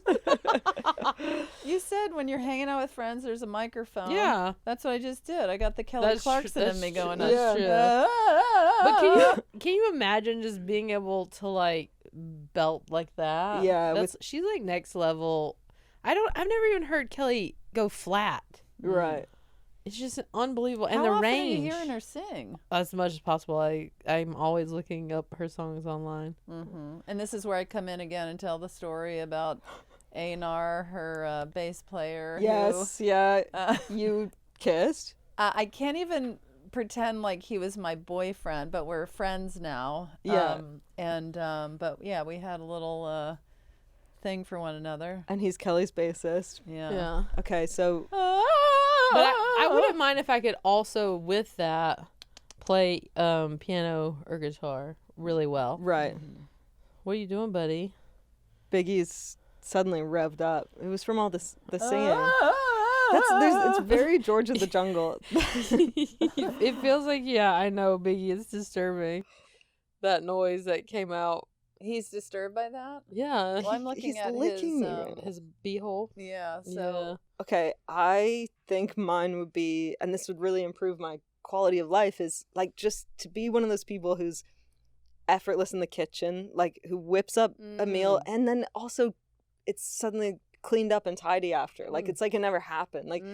You said when you're hanging out with friends, there's a microphone. Yeah. That's what I just did. I got the Kelly That's Clarkson in me true. going That's on. true. Ah. But can you imagine just being able to like belt like that? Yeah, She's like next level. I've never even heard Kelly go flat. Right. It's just unbelievable. And How the often range. are you hearing her sing? As much as possible. I'm always looking up her songs online. Mm-hmm. And this is where I come in again and tell the story about Einar, her bass player. Yes. Yeah. You kissed. I can't even pretend like he was my boyfriend, but we're friends now. Yeah. But yeah, we had a little thing for one another. And he's Kelly's bassist. Yeah. Okay, so But I wouldn't mind if I could also, with that, play piano or guitar really well. right. What are you doing, buddy? Biggie's suddenly revved up. It was from all the singing. It's very George of the Jungle. It feels like, yeah, I know, Biggie. It's disturbing. That noise that came out. He's disturbed by that? Yeah. Well, I'm looking He's at licking his, me right now. His beehole. yeah, so Okay, I think mine would be, and this would really improve my quality of life, is like just to be one of those people who's effortless in the kitchen, like who whips up a meal, and then also it's suddenly cleaned up and tidy after. Like it's like it never happened. Like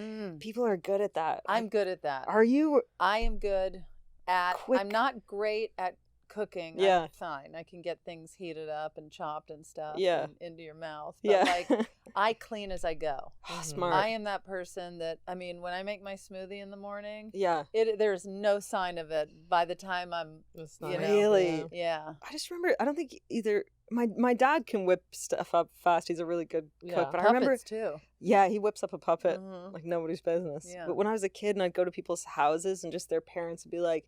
people are good at that. I'm good at that. Are you? I am good at. Quick. I'm not great at cooking. Yeah. I'm fine. I can get things heated up and chopped and stuff. Yeah. And into your mouth. But Yeah. like I clean as I go. Oh, smart. I am that person that when I make my smoothie in the morning, Yeah. there's no sign of it by the time I'm Really? Yeah. I just remember. I don't think either. My dad can whip stuff up fast. He's a really good cook. But I remember. Puppets too. Yeah, he whips up a puppet Mhm. like nobody's business. Yeah. But when I was a kid and I'd go to people's houses and just their parents would be like,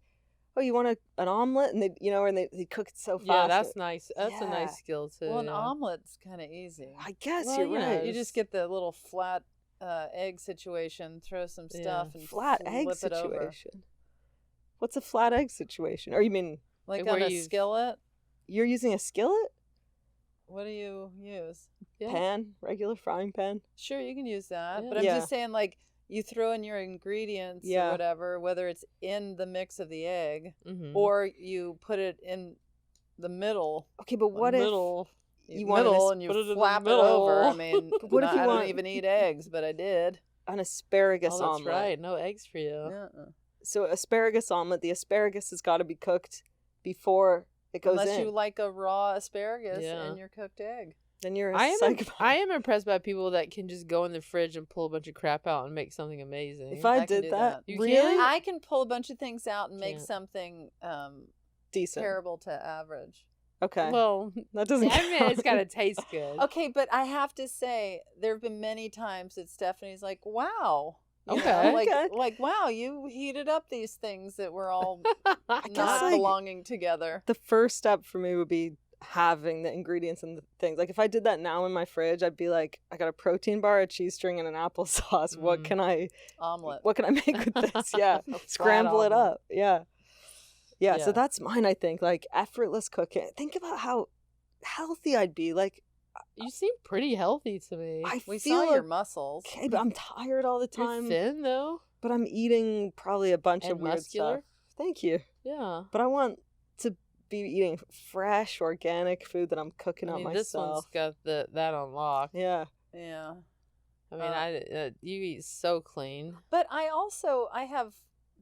"Oh, you want an omelet?" And they cook it so fast. Yeah, that's nice. That's a Yeah. nice skill too. Well, an yeah. omelet's kind of easy. I guess Well, you're you know, right. You just get the little flat egg situation, throw some stuff, and flat egg flip it over. situation. What's a flat egg situation? Or you mean Like Where on a you- skillet. you're using a skillet? What do you use? Yeah. Pan? Regular frying pan? Sure, you can use that. Yeah. But I'm Yeah. just saying, like, you throw in your ingredients Yeah. or whatever, whether it's in the mix of the egg Mhm. or you put it in the middle. Okay, but what if middle? you want middle an and you put it in the flap it over. I middle. mean, what if you I want- don't even eat eggs, but I did. an asparagus Oh, that's omelet? right. No eggs for you. Uh-uh. So asparagus omelet, the asparagus has got to be cooked before it goes Unless in. you like a raw asparagus Yeah. in your cooked egg. Then you're a I am psychopath. I am impressed by people that can just go in the fridge and pull a bunch of crap out and make something amazing. If I I can did do that, that. You really can? I can pull a bunch of things out and make Can't. something decent. terrible to average. Okay, Well, that doesn't. I mean, it's got to taste good. Okay, but I have to say, there have been many times that Stephanie's like, "Wow, you know, Okay. Okay. like wow, you heated up these things that were all guess, not like, belonging together." The first step for me would be having the ingredients and the things. Like if I did that now in my fridge, I'd be like, I got a protein bar, a cheese string, and an applesauce. What can I Omelet. What can I make with this? Yeah, A flat scramble it omelet. up. Yeah. Yeah. So that's mine. I think like effortless cooking. Think about how healthy I'd be. Like You seem pretty healthy to me. I We feel saw your muscles. okay, but I'm tired all the You're time. thin though. But I'm eating probably a bunch And of weird muscular? stuff. Thank you. Yeah. But I want to be eating fresh, organic food that I'm cooking I up mean, this one's myself. got that on Yeah. Yeah, I mean, you eat so clean. but I have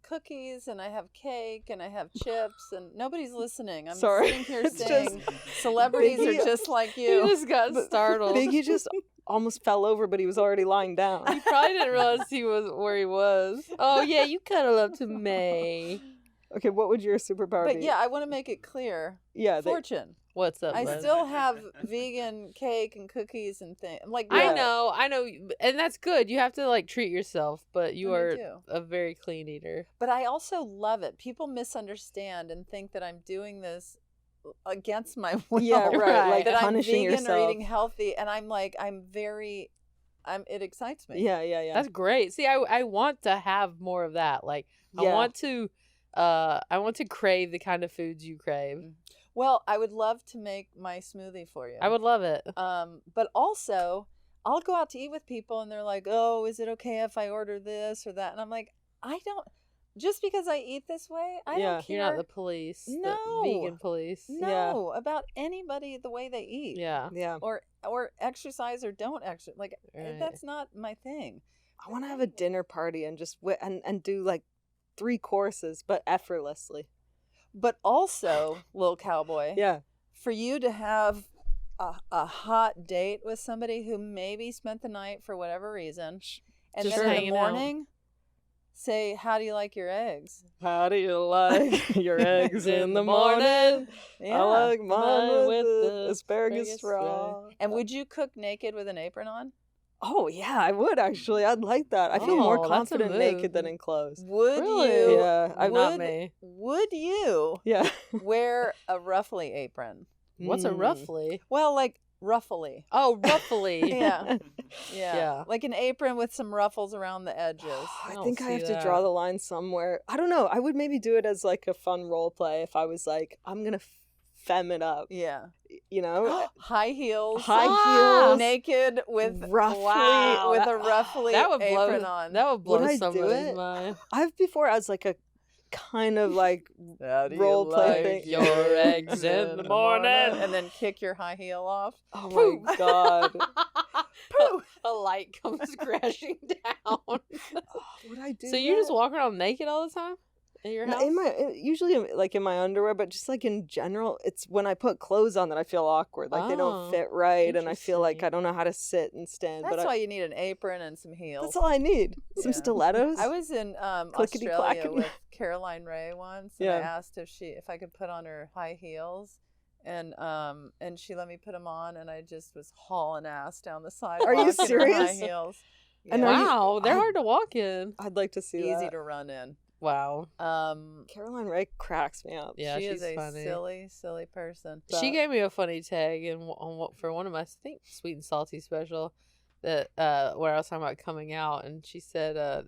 cookies and I have cake and I have chips and nobody's listening. I'm Sorry. sitting here It's saying just- celebrities Biggie- are just like You you. just got But startled. Biggie just almost fell over, but he was already lying down. He probably didn't realize he was where he was. Oh yeah, you cuddle up to May. Okay, what would your superpower But be? yeah, I want to make it clear. Yeah, Fortune. What's up, I bud? still have vegan cake and cookies and things. Like Yeah. I know, and that's good. You have to like treat yourself, but you I are do. a very clean eater. But I also love it. People misunderstand and think that I'm doing this against my will. Yeah, right. Like that I'm punishing vegan or yourself. eating healthy, and I'm like, it excites me. Yeah. That's great. See, I want to have more of that. Like, Yeah. I want to crave the kind of foods you crave. Well, I would love to make my smoothie for you. I would love it. But also, I'll go out to eat with people, and they're like, "Oh, is it okay if I order this or that?" And I'm like, I don't. Just because I eat this way, I Yeah. don't care. You're not the police. No. The vegan police. No, about anybody the way they eat. Yeah. Yeah. Or exercise or don't exercise. Like Right. that's not my thing. I want to have a dinner party and just and do like 3 courses, but effortlessly. But also, little cowboy, Yeah. for you to have a hot date with somebody who maybe spent the night for whatever reason, and Just then in the hanging out. morning, say, "How do you like your eggs?" How do you like your eggs in the morning? Yeah. I like mine with the the asparagus asparagus straw. And would you cook naked with an apron on? Oh yeah, I would actually. I'd like that. I feel more Oh, that's a confident naked move. than enclosed. Would Really? you? Yeah, I'm not would, me. Would you Yeah. wear a ruffly apron? What's a Mm. ruffly? Well, like ruffly. Oh, ruffly. Yeah. Yeah. Yeah. Like an apron with some ruffles around the edges. I don't think I see have to that. draw the line somewhere. I don't know. I would maybe do it as like a fun role play if I was like, I'm gonna femme it up. Yeah. You know, High heels. high heels, Naked with Ruffly. Wow, with that- a ruffly That would blow. apron on. That would blow Would I do somebody's it? mind. I've before as like a kind of like How do you role play like thing. your eggs in the morning? And then kick your high heel off. oh my god. a light comes crashing down. Would I do So you that? just walk around naked all the time in your house? Usually like in my underwear, but just like in general, it's when I put clothes on that I feel awkward. Like they don't fit right, and I feel like I don't know how to sit and stand. That's why you need an apron and some heels. That's all I need. Some stilettos. I was in Australia with Caroline Ray once, and I asked if I could put on her high heels. And she let me put them on, and I just was hauling ass down the sidewalk. Are you serious? In high heels. Yeah. And wow, they're hard to walk in. I'd like to see Easy that. to run in. Wow. Caroline Ray cracks me up. Yeah, she she's is a funny. silly person. She gave me a funny tag for one of my, I think, Sweet and Salty special that where I was talking about coming out, and she said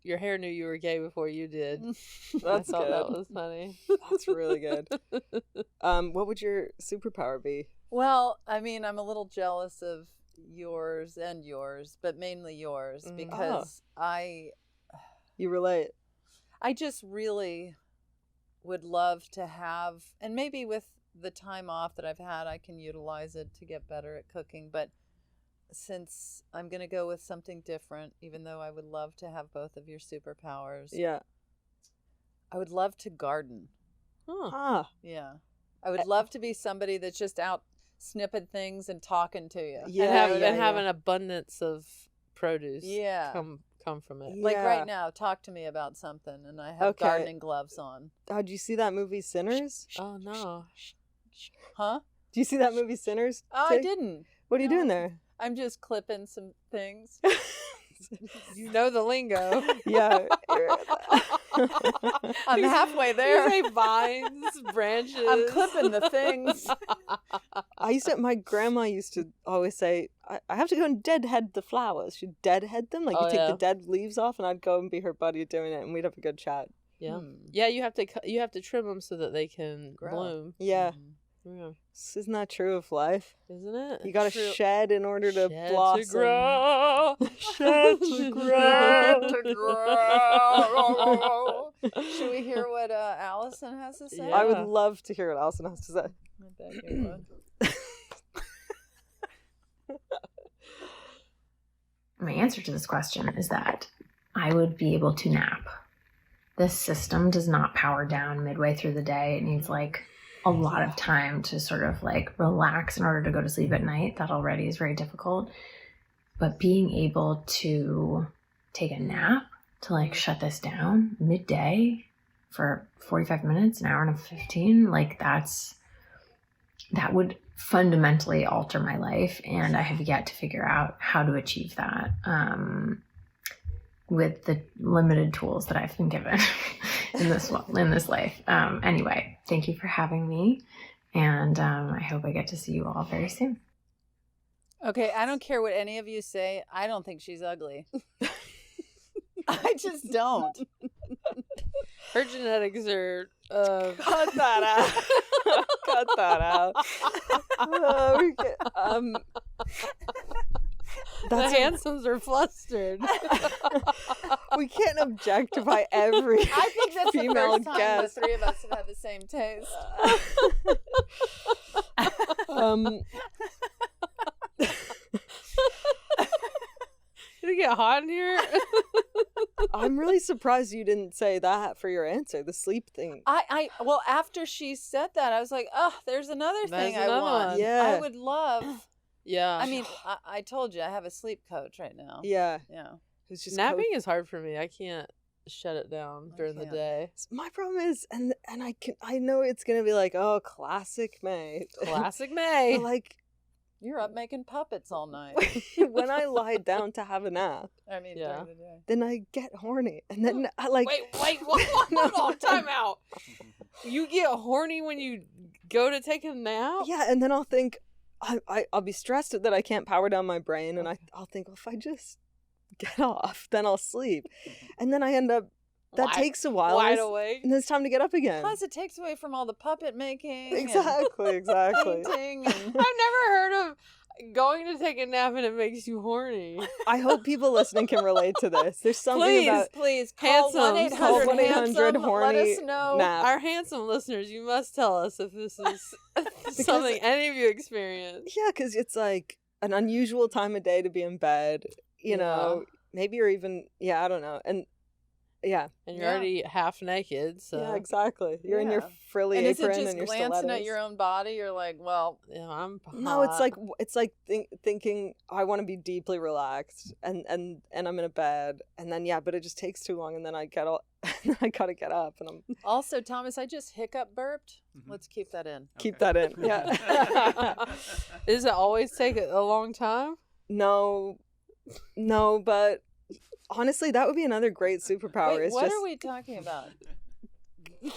your hair knew you were gay before you did. That's I thought good. that was funny. That's really good. What would your superpower be? Well, I mean, I'm a little jealous of yours, but mainly yours, because You relate. I just really would love to have, and maybe with the time off that I've had, I can utilize it to get better at cooking. But since I'm going to go with something different, even though I would love to have both of your superpowers. Yeah. I would love to garden. Huh. Yeah. I would love to be somebody that's just out snipping things and talking to you. Yeah. And have an abundance of produce. Yeah. Come from it. Like right now, talk to me about something, and I have gardening gloves on. Did you see that movie Sinners? Oh no. Huh? Do you see that movie Sinners? Oh, I didn't. What are you doing there? I'm just clipping some things. You know the lingo. Yeah. I'm halfway there. You say vines, branches. I'm clipping the things. My grandma used to always say, I have to go and deadhead the flowers. She'd deadhead them. Like you take the dead leaves off, and I'd go and be her buddy doing it, and we'd have a good chat. Yeah. Yeah, you have to trim them so that they can bloom. Yeah. Yeah. Isn't that true of life? Isn't it? You gotta shed in order to blossom. To grow. Shed to grow. Should we hear what Allison has to say? I would love to hear what Allison has to say. I bet you would. My answer to this question is that I would be able to nap. This system does not power down midway through the day. It needs like a lot of time to sort of like relax in order to go to sleep at night. That already is very difficult. But being able to take a nap, to like shut this down midday for 45 minutes, an hour and 15, like that would fundamentally alter my life. And I have yet to figure out how to achieve that with the limited tools that I've been given in this life. Anyway, thank you for having me. And I hope I get to see you all very soon. Okay, I don't care what any of you say. I don't think she's ugly. I just don't. Her genetics are... Cut that out. Cut that out. The handsomes are flustered. We can't objectify every I think that's female the first time guest. the three of us have had the same taste. Did it get hot in here? I'm really surprised you didn't say that for your answer, the sleep thing. Well, after she said that, I was like, oh, there's another thing I another want. one. Yeah. I would love. Yeah. I mean, I told you I have a sleep coach right now. Yeah. Yeah. Who's just Napping is hard for me. I can't shut it down during the day. My problem is, and I know it's gonna be like, oh, classic May. Classic May. But like, you're up making puppets all night. when I lie down to have a nap, I mean, during the day. then I get horny, and then I like. Wait, hold on, time out. You get horny when you go to take a nap? Yeah, and then I'll think, I'll be stressed that I can't power down my brain, and I'll think, well, if I just get off, then I'll sleep, and then I end up. That takes a while. Wide awake. And then it's time to get up again. Plus, it takes away from all the puppet making. Exactly. And painting and... I've never heard of going to take a nap and it makes you horny. I hope people listening can relate to this. There's something about please call Handsome. 1-800 horny let us know. nap. Our handsome listeners, you must tell us if this is something any of you experience. Yeah, because it's like an unusual time of day to be in bed, you know, maybe you're even, I don't know. And yeah. And you're already half naked, so. Yeah, exactly. You're in your frilly apron and your stilettos. And is it just glancing at your own body? You're like, well, I'm hot. No, it's like thinking I want to be deeply relaxed and I'm in a bed and then but it just takes too long and then I gotta get up and I'm also Thomas. I just hiccup burped. Let's keep that in. Keep that in. Yeah. Does it always take a long time? No, but honestly, that would be another great superpower. Wait, what are we talking about?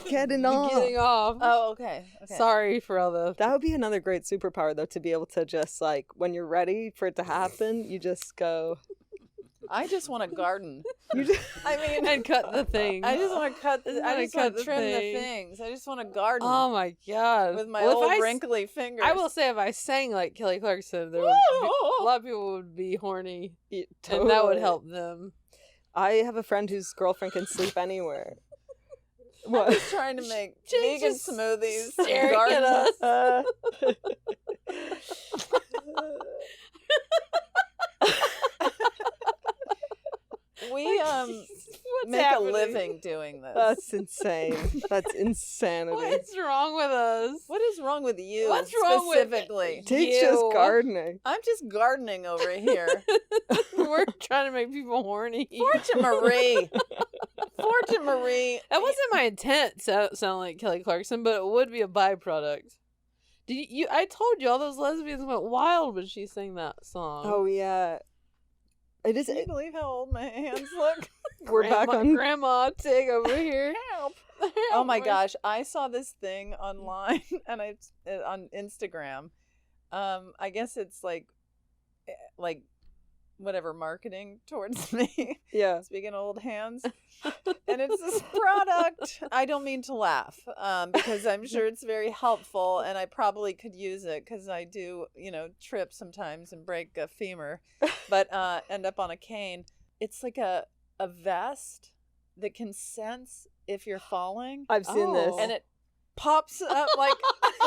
Getting off. Oh, okay. Sorry for all the. That would be another great superpower, though, to be able to just like when you're ready for it to happen, you just go. I just want to garden. And cut the things. I just want to cut. I just want to trim the things. I just want to garden. Oh my god! With my old wrinkly fingers. I will say, if I sang like Kelly Clarkson, there would a lot of people would be horny, and that would help them. I have a friend whose girlfriend can sleep anywhere. What? I'm just trying to make vegan smoothies. Staring at us. We make a living doing this. That's insane. That's insanity. What's wrong with us? What is wrong with you? What's wrong specifically? Tate's just gardening. I'm just gardening over here. We're trying to make people horny. Fortune Marie. That wasn't my intent to sound like Kelly Clarkson, but it would be a byproduct. Did you? I told you all those lesbians went wild when she sang that song. Oh yeah. It is. Can you believe how old my hands look? We're back on Grandma Tig over here. Help. Oh my gosh, I saw this thing online and on Instagram. I guess it's like whatever marketing towards me. Yeah. Speaking of old hands. And it's this product. I don't mean to laugh because I'm sure it's very helpful and I probably could use it because I do, trip sometimes and break a femur, but end up on a cane. It's like a vest that can sense if you're falling. I've seen this. And it pops up like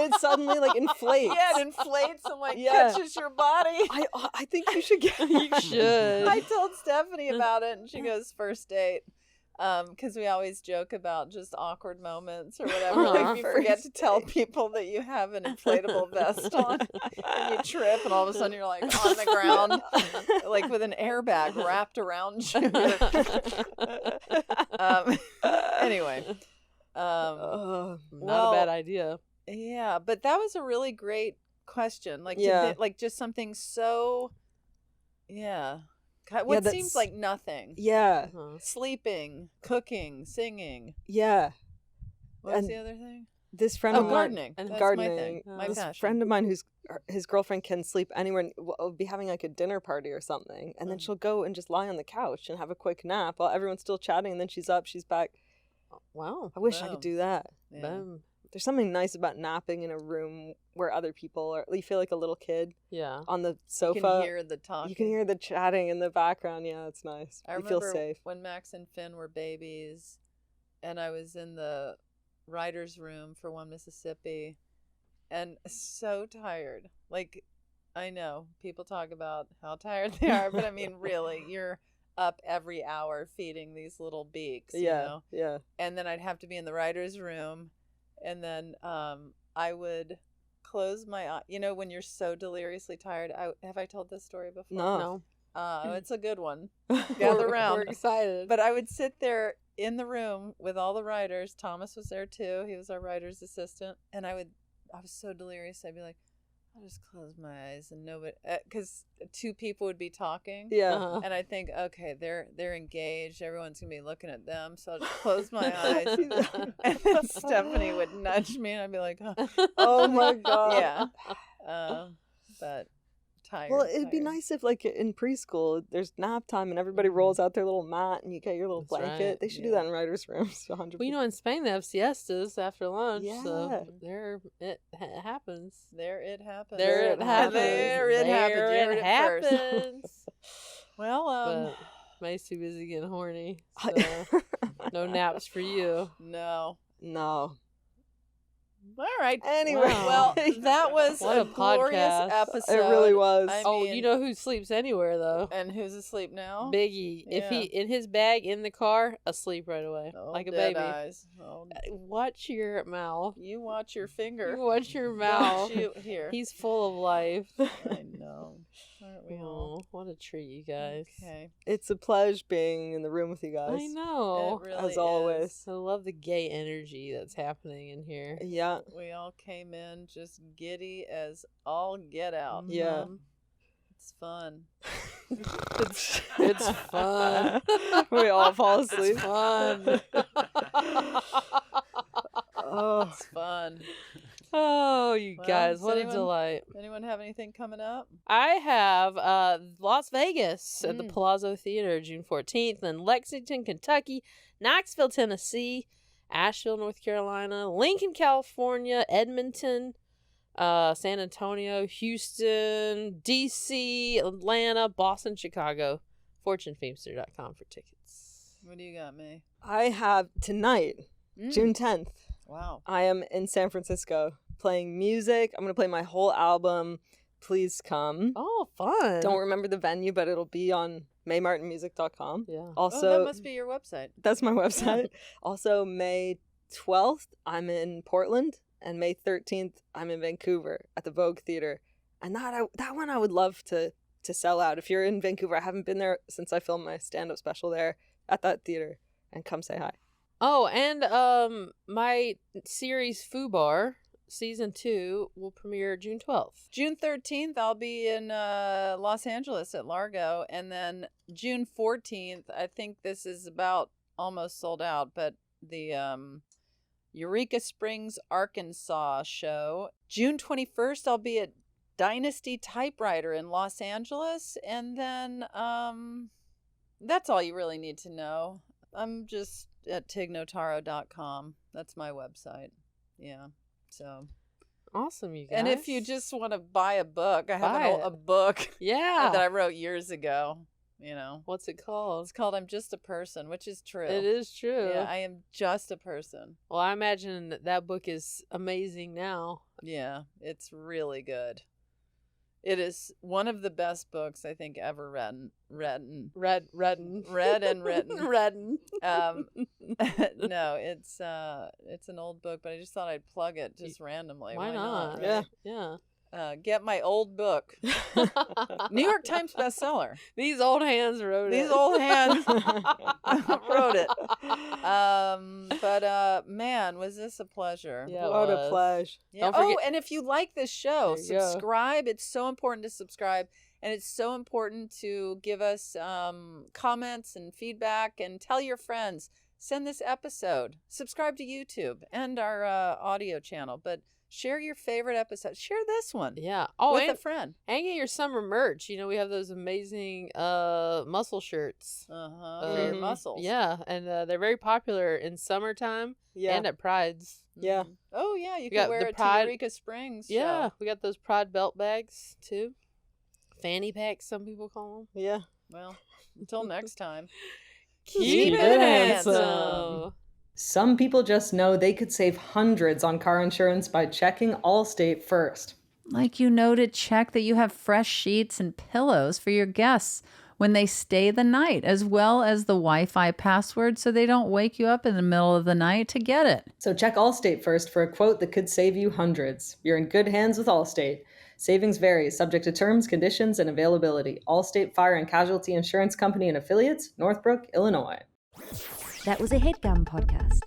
it suddenly like inflates. Yeah, it inflates and catches your body. I think you should get. You should. I told Stephanie about it, and she goes, "First date," because we always joke about just awkward moments or whatever. Like you forget to tell people that you have an inflatable vest on, and you trip, and all of a sudden you're like on the ground, like with an airbag wrapped around you. Anyway. Not a bad idea. Yeah, but that was a really great question. Like, just something so, what seems like nothing. Yeah. Sleeping, cooking, singing. Yeah. What's the other thing? This friend of mine, gardening. And That's gardening. my This passion. friend of mine who's his girlfriend can sleep anywhere. Will be having like a dinner party or something, and then she'll go and just lie on the couch and have a quick nap while everyone's still chatting, and then she's up, she's back. Wow. I wish I could do that. Yeah. There's something nice about napping in a room where other people are. You feel like a little kid. Yeah. On the sofa. You can hear the talking. You can hear the chatting in the background. Yeah, it's nice. I feel remember safe. when Max and Finn were babies, and I was in the writer's room for One Mississippi, and so tired. Like, I know people talk about how tired they are, but I mean, really, you're up every hour feeding these little beaks, you know? Yeah. And then I'd have to be in the writer's room, and then I would close my eye. You know, when you're so deliriously tired. Have I told this story before? No. It's a good one. Gather around. We're excited. But I would sit there in the room with all the writers. Thomas was there too. He was our writer's assistant. And I was so delirious. I'd be like, I'll just close my eyes and nobody, because two people would be talking. Yeah. And I think, okay, they're engaged. Everyone's gonna be looking at them, so I'll just close my eyes. And then Stephanie would nudge me, and I'd be like, oh my god. Yeah. But tired. Well, it'd be nice if, like, in preschool, there's nap time and everybody rolls out their little mat and you get your little blanket. Right. They should do that in writers' rooms. 100%. Well, you know, in Spain they have siestas after lunch. Yeah. So it happens. There it happens. There it happens. There it happens. You heard it first. happens. Well, But May's too busy getting horny. So no naps for you. No. All right. Anyway. Well, that was What a a glorious podcast. episode. It really was. I Oh, mean, you know who sleeps anywhere though? and who's asleep now? Biggie. If he in his bag in the car, asleep right away, Oh, like a dead baby. eyes. Oh, Watch your mouth. you watch your finger. You watch your Don't mouth. you here? He's full of life. I know. Aren't we all? Oh, what a treat, you guys. Okay. It's a pleasure being in the room with you guys. I know. It really as always. is. I love the gay energy that's happening in here. Yeah. We all came in just giddy as all get out. Yeah. It's fun. It's fun. We all fall asleep. It's fun. Oh. It's fun. Oh, you Well, guys, does what a anyone- delight. Anyone have anything coming up? I have Las Vegas at the Mm. Palazzo Theater June 14th, then Lexington, Kentucky, Knoxville, Tennessee, Asheville, North Carolina, Lincoln, California, Edmonton, San Antonio, Houston, DC, Atlanta, Boston, Chicago. FortuneFeimster.com for tickets. What do you got, May? I have tonight, June 10th. Wow. I am in San Francisco playing music. I'm going to play my whole album. Please come. Oh, fun. Don't remember the venue, but it'll be on maymartinmusic.com. Yeah. Also, Oh, that must be your website. that's my website. Also, May 12th, I'm in Portland, and May 13th, I'm in Vancouver at the Vogue Theater. And that one I would love to sell out. If you're in Vancouver, I haven't been there since I filmed my stand-up special there at that theater, and come say hi. Oh, and my series Fubar season 2 will premiere June 12th. June 13th, I'll be in Los Angeles at Largo. And then June 14th, I think this is about almost sold out, but the Eureka Springs, Arkansas show. June 21st, I'll be at Dynasty Typewriter in Los Angeles. And then that's all you really need to know. I'm just at tignotaro.com. That's my website. Yeah. So Awesome, you guys. and if you just want to buy a book, I have Buy it. a book yeah, that I wrote years ago. You know, what's it called? it's called "I'm Just a Person," which is true. It is true. Yeah, I am just a person. Well, I imagine that book is amazing now. Yeah, it's really good. It is one of the best books I think ever written. Read and written. Redden. No, it's an old book, but I just thought I'd plug it just randomly. Why not? right? Yeah. Get my old book. New York Times bestseller. These old hands wrote it. These old hands wrote it. But man, was this a pleasure. Yeah, it What a was. pleasure. Yeah. Don't forget- Oh, and if you like this show, There you go. subscribe. It's so important to subscribe. And it's so important to give us comments and feedback and tell your friends. Send this episode. Subscribe to YouTube and our audio channel. But share your favorite episode. Share this one Yeah. Oh, with and a friend. get your summer merch. You know, we have those amazing muscle shirts. For your Mhm. muscles. Yeah, and they're very popular in summertime Yeah. and at Prides. Yeah. Oh, yeah. You got can wear the it Pride- to Eureka Springs. Yeah, show. we got those Pride belt bags too. Fanny packs, some people call them. Yeah. Well, until next time. Keep it handsome. Some people just know they could save hundreds on car insurance by checking Allstate first. Like to check that you have fresh sheets and pillows for your guests when they stay the night, as well as the Wi-Fi password so they don't wake you up in the middle of the night to get it. So check Allstate first for a quote that could save you hundreds. You're in good hands with Allstate. Savings vary, subject to terms, conditions, and availability. Allstate Fire and Casualty Insurance Company and Affiliates, Northbrook, Illinois. That was a headgum podcast.